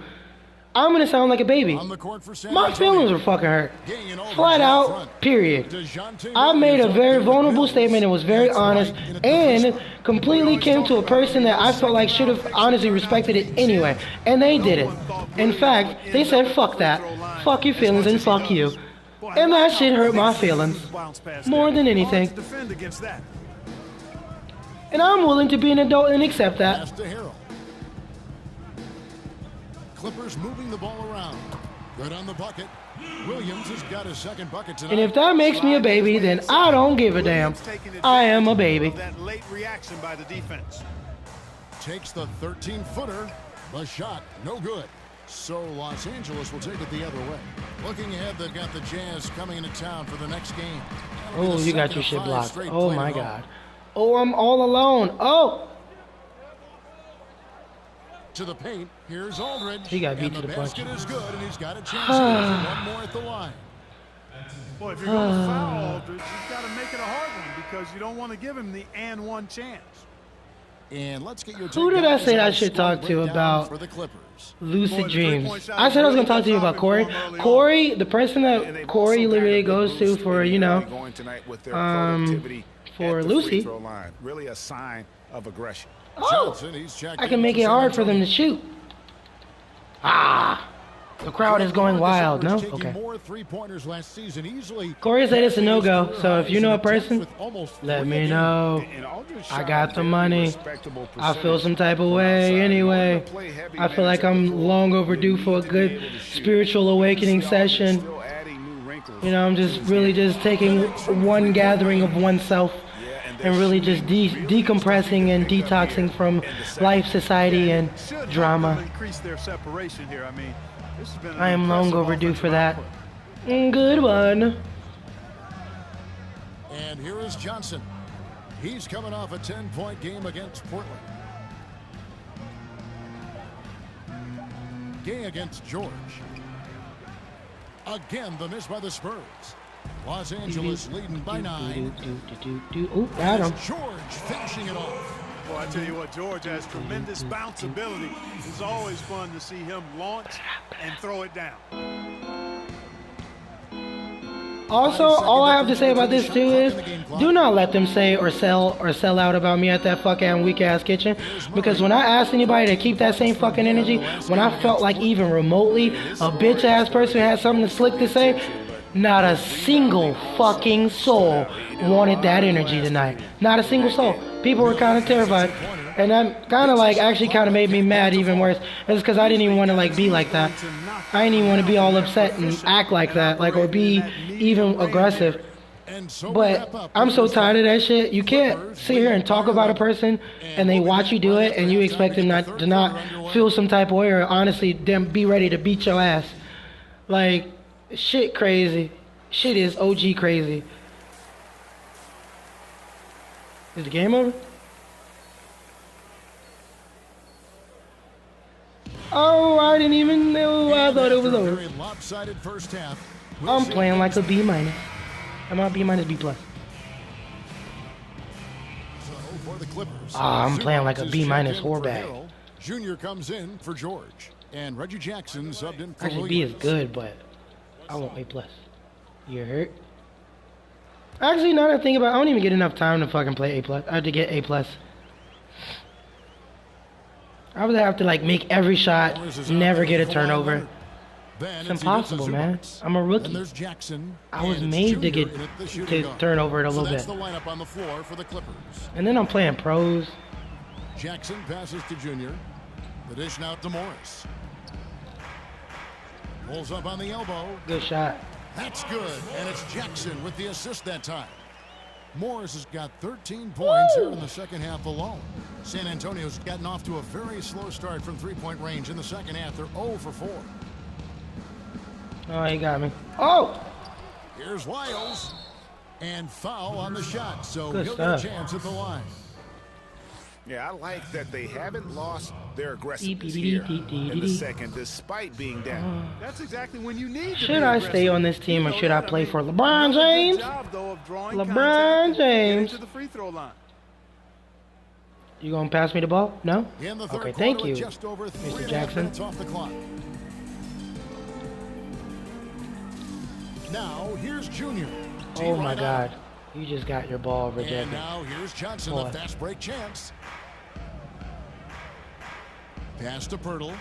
I'm going to sound like a baby. On the court for San My Antonio. feelings were fucking hurt. Getting it over Flat in out, front. period. DeJounte I made a Murray very is vulnerable Mills. statement and was very That's honest right in a and different completely came to a person that I felt like should have honestly respected it anyway. And they didn't. In fact, they said, fuck that. Fuck your feelings and fuck you. And that shit hurt my feelings more than anything. Defend against that. And I'm willing to be an adult and accept that. Pass to Harrell. Clippers moving the ball around. Good on the bucket. Williams has got his second bucket tonight. And if that makes me a baby, then I don't give a damn. I am a baby. That late reaction by the defense. Takes the 13-footer. The shot, no good. So Los Angeles will take it the other way. Looking ahead, they've got the Jazz coming into town for the next game. That'll be Oh, the you got second your of shit 5 blocked. straight Oh played my at home. god. Oh, I'm all alone. Oh! To the paint, here's Aldridge. He got beat and to the the punch. basket is good, and he's got a chance to get one more at the line. Boy, if you're going to foul Aldridge, you've got to make it a hard one because you don't want to give him the and one chance. And let's get your Who did I take say on I the should score talk to breakdown about for the Clippers. lucid dreams? I said I was going to talk to you about Corey. Corey, the person that Corey literally goes to for, you know, for Lucy. Really a sign of aggression. Oh, Johnson, he's checked I in can make it San hard for them Antonio. to shoot. Ah, the crowd is going wild, no? Taking Okay. more three-pointers last season, easily. Corey said it's a no-go, so if you know a person, With almost let three me a game. know. And Aldridge I shot got a the very money. respectable I feel some percentage type of from way outside. anyway. In order to play heavy I feel like minutes at the I'm floor, long overdue you for a need to be good able to shoot. spiritual awakening See Aldridge session. still adding new wrinkles. You know, I'm just really just taking one gathering of oneself and really just decompressing and detoxing from life, society, and Should help them drama. increase their separation here. I mean, this has been an I am long impressive overdue for offensive that. output. Good one. And here is Johnson. He's coming off a 10-point game against Portland. Gay against George. Again, the miss by the Spurs. Los Angeles leading by 9. Ooh, got him. George finishing it off. Well, I tell you what, George has tremendous bounce ability. It's always fun to see him launch and throw it down. Also, all I have to say about this too is, do not let them say or sell out about me at that fucking weak ass kitchen. Because when I asked anybody to keep that same fucking energy, when I felt like even remotely a bitch ass person had something slick to say, not a single fucking soul wanted that energy tonight. Not a single soul. People were kind of terrified. And that kind of like actually kind of made me mad even worse. It's because I didn't even want to like be like that. I didn't even want to be all upset and act like that, like, or be even aggressive. But I'm so tired of that shit. You can't sit here and talk about a person and they watch you do it and you expect them to not feel some type of way or honestly them be ready to beat your ass. Like, shit crazy. Shit is OG crazy. Is the game over? Oh, I didn't even know. I thought it was over. Very lopsided first half. I'm playing like a B minus. I'm on B minus B plus. So for the Clippers, I'm playing like a Zubac B is minus checked in for whore Harrell. Junior comes in for George. And Reggie Jackson subbed in for Actually, B is Williams. good, but I want A plus. You hurt? Actually, now that I think about it, I don't even get enough time to fucking play A plus. I have to get A plus. I would have to like make every shot, never get a turnover. It's impossible, man. I'm a And rookie. there's Jackson. I was and it's made to Junior get in at the shooting to guard. turn over it a So little that's bit. the lineup on the floor for the Clippers. And then I'm playing pros. Jackson passes to Junior. The dish now to Morris. Pulls up on the elbow. Good shot. That's good. And it's Jackson with the assist that time. Morris has got 13 points here in the second half alone. San Antonio's gotten off to a very slow start from three-point range in the second half. They're 0 for 4. Oh, he got me. Oh! Here's Lyles. And foul on the shot, so Good he'll stuff. get a chance at the line. Yeah, I like that they haven't lost their aggressiveness Beep, here beep, beep, beep, in the beep. second, despite being down. That's exactly when you need to Should be I aggressive. stay on this team or You know should I that. play mean, for LeBron another good James? job, though, of drawing LeBron contact and getting James. to the free throw line. You gonna pass me the ball? No? In the third Okay, quarter, thank with you, just over Mr. 3.5 Jackson. minutes off the clock. Now, here's Junior. Oh my Right God. You just got your ball And rejected. now here's Johnson, Boy. the fast break chance. Pass to Pirtle.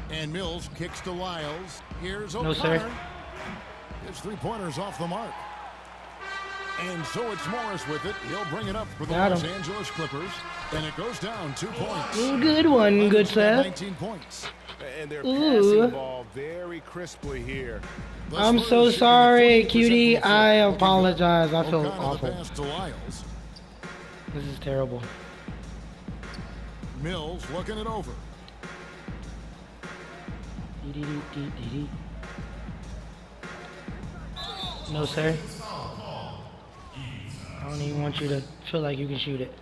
And Mills kicks to Lyles. Here's O'Connor. No, sir. His three-pointers off the mark. And so it's Morris with it. He'll bring it up for the Got Los him. Angeles Clippers. And it goes down 2 points. Good one, good Seth. 19 points. And they're Ooh. passing the ball very crisply here. The I'm Spurs so shooting sorry, 40% cutie. from the I field. apologize. I feel O'Connor the awful. pass to Lyles. This is terrible. Mills looking it over. Dee-dee-dee-dee-dee. No, sir. I don't even want you to feel like you can shoot it.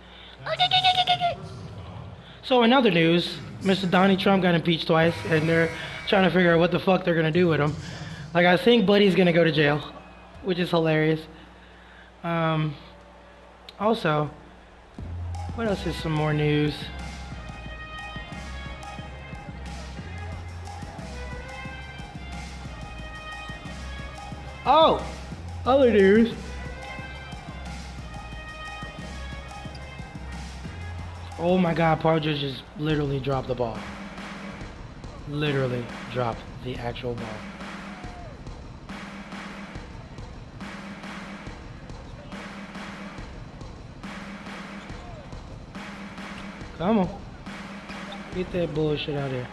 So in other news, Mr. Donnie Trump got impeached twice, and they're trying to figure out what the fuck they're gonna do with him. Like, I think Buddy's gonna go to jail, which is hilarious. Also, what else is some more news? Oh, other news. Oh my God, Paul George just literally dropped the ball. Literally dropped the actual ball. Come on. Get that bullshit out of here.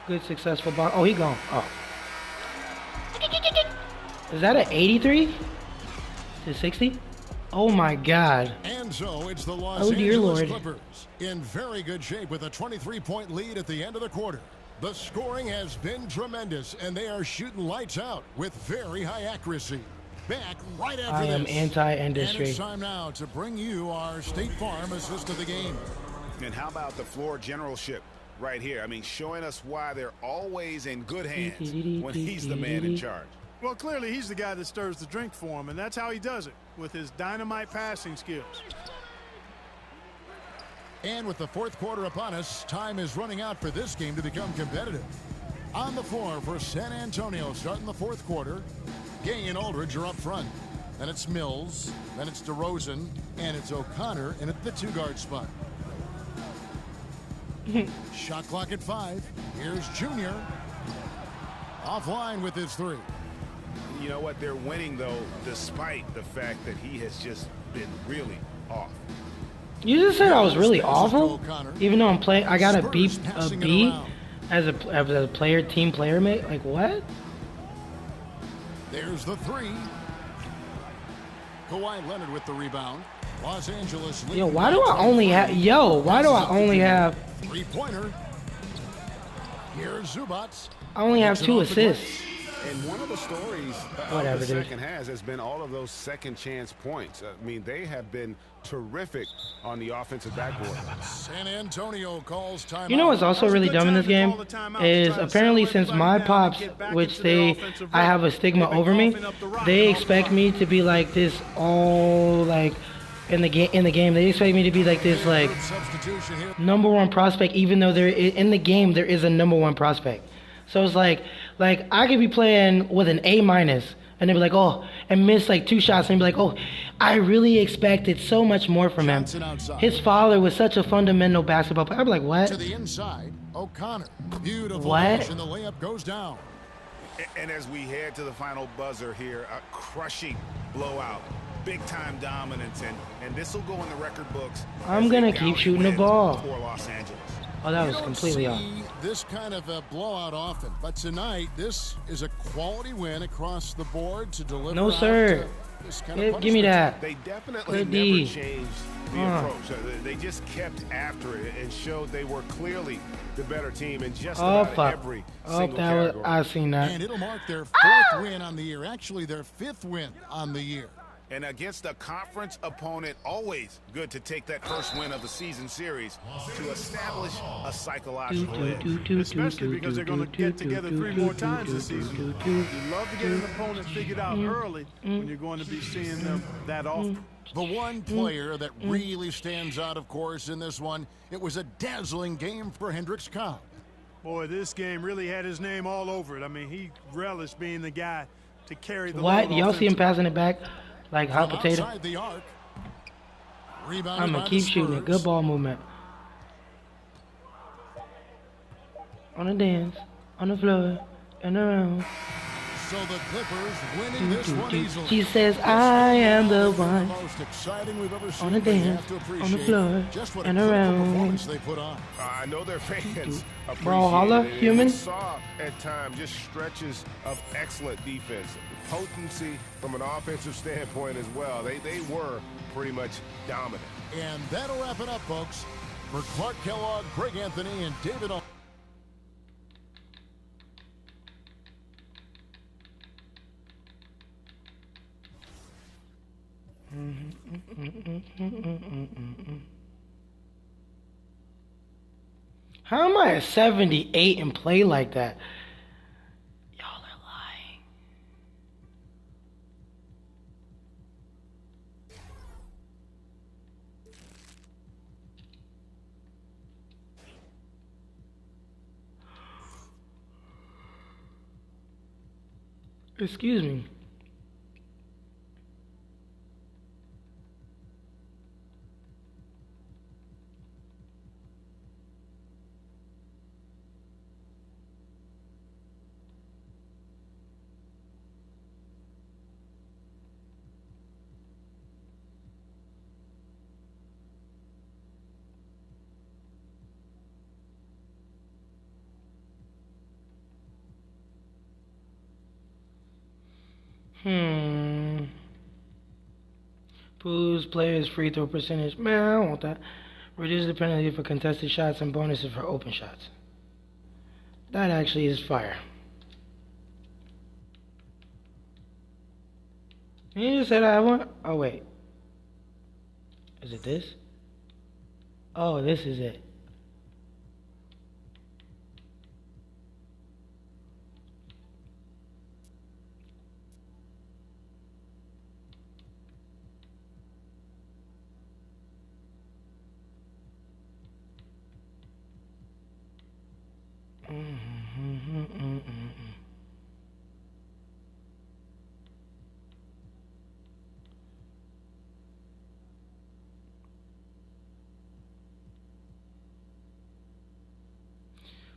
Good, successful ball. Oh, he gone. Oh. Is that an 83 to 60? Oh my God. And so it's the Los Oh, dear Angeles Lord. Clippers in very good shape with a 23-point lead at the end of the quarter. The scoring has been tremendous, and they are shooting lights out with very high accuracy. Back right after I am this. anti-industry. And it's time now to bring you our State Farm assist of the game. And how about the floor generalship right here? I mean, showing us why they're always in good hands when he's the man in charge. Well, clearly he's the guy that stirs the drink for him, and that's how he does it, with his dynamite passing skills. And with the fourth quarter upon us, time is running out for this game to become competitive. On the floor for San Antonio, starting the fourth quarter, Gay and Aldridge are up front. Then it's Mills, then it's DeRozan, and it's O'Connor in at the two-guard spot. Shot clock at 5. Here's Junior. Offline with his three. You know what? They're winning, though, despite the fact that he has just been really off. You just said I was really awful, O'Connor. even though I'm playing. I got a B, Spurs passing it B around. as a player, team player mate. Like what? There's the three. Kawhi Leonard with the rebound. Los Angeles leading Yo, why do I by only 5. have? Yo, why do I only have? Three-pointer. Here's Zubats. I only have 2 assists. And one of the stories Whatever, of the dude. second has been all of those second chance points. I mean, they have been terrific on the offensive backboard. San Antonio calls timeout. You know what's also really dumb in this game is apparently since my pops, which I have a stigma over me, they expect me to be like this all like in the game. They expect me to be like this like Substitution here. number 1 prospect, even though in the game there is a number 1 prospect. So it's like I could be playing with an A minus, and they'd be like, oh, and miss like 2 shots, and be like, oh, I really expected so much more from him. Johnson outside. His father was such a fundamental basketball player. I'd be like, To what? the inside. O'Connor. Beautiful What? finish, and the layup goes down. And as we head to the final buzzer here, a crushing blowout, big-time dominance, and this will go in the record books. I'm as a gonna keep gallant shooting the win ball. for Los Angeles. Oh, that You was don't completely off. see this kind of a blowout often, but tonight this is a quality win across the board to deliver. No, out sir. this kind of Give me punishment. that. They definitely Good never D. changed the approach. They just kept after it and showed they were clearly the better team in just about every single category. I seen that. And it'll mark their 4th win on the year. Actually, their 5th win on the year. And against a conference opponent, always good to take that first win of the season series to establish a psychological edge. Especially because they're going to get together 3 more times this season. You love to get an opponent figured out early when you're going to be seeing them that often. The one player that really stands out, of course, in this one, it was a dazzling game for Hendricks Cobb. Boy, this game really had his name all over it. I mean, he relished being the guy to carry the What? load Y'all see him offensively. passing it back like hot From potato? outside the arc. Rebounded I'm by gonna the keep shooting it. Spurs. Good ball movement. On the dance, on the floor, and around. So the Clippers winning this one easily. She says, I am the one. Most exciting we've ever seen. On the They dance, have to on the appreciate floor, just what and a critical around. performance they put on. I know their fans appreciate Brawlhalla, it. And human. we saw at times just stretches of excellent defense. Potency from an offensive standpoint as well. They were pretty much dominant. And that'll wrap it up, folks. For Clark Kellogg, Greg Anthony, and David How am I at 78 and play like that? Y'all are lying. Excuse me. Booze, players, free throw percentage. Man, I don't want that. Reduce the penalty for contested shots and bonuses for open shots. That actually is fire. You just said I want. Oh, wait. Is it this? Oh, this is it.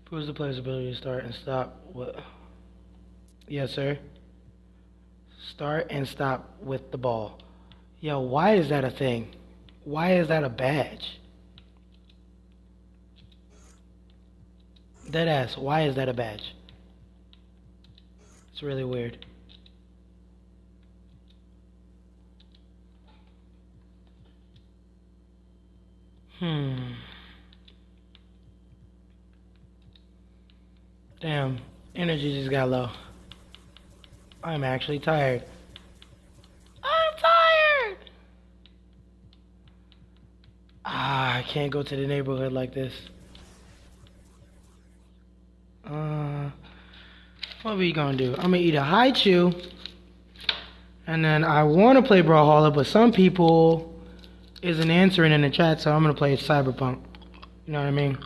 Proves the player's ability to start and stop with. Yes, sir. Start and stop with the ball. Yo, why is that a thing? Why is that a badge? Deadass, why is that a badge? It's really weird. Damn, energy just got low. I'm actually tired. I'm tired! I can't go to the neighborhood like this. What we gonna do? I'm gonna eat a high chew. And then I wanna play Brawlhalla, but some people isn't answering in the chat, so I'm gonna play Cyberpunk. You know what I mean?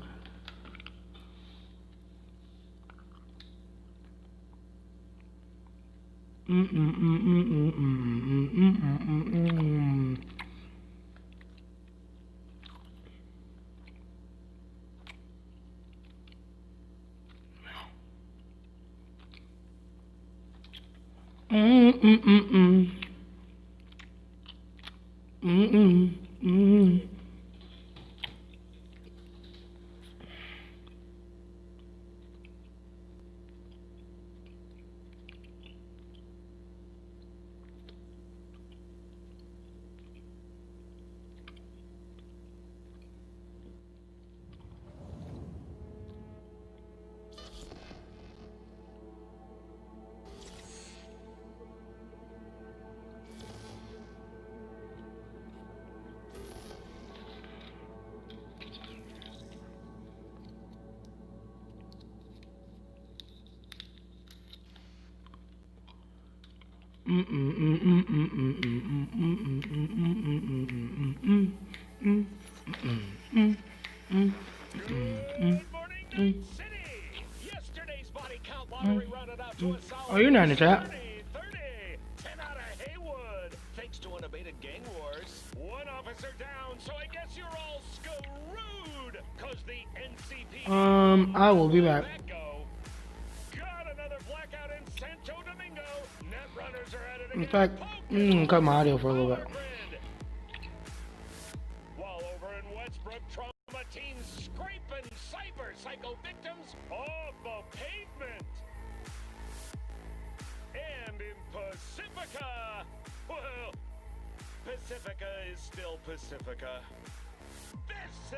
Oh, you're not in the chat. 10 out of Haywood. Thanks to unabated gang wars. One officer down, so I guess you're all screwed. Cause the NCP. I will be back. Got another blackout in Santo Domingo. Net runners are at it In again. fact, I'm gonna cut my audio for a little bit. While over in Westbrook, trauma teams scraping cyber psycho victims off the pavement. And in Pacifica, well, Pacifica is still Pacifica. This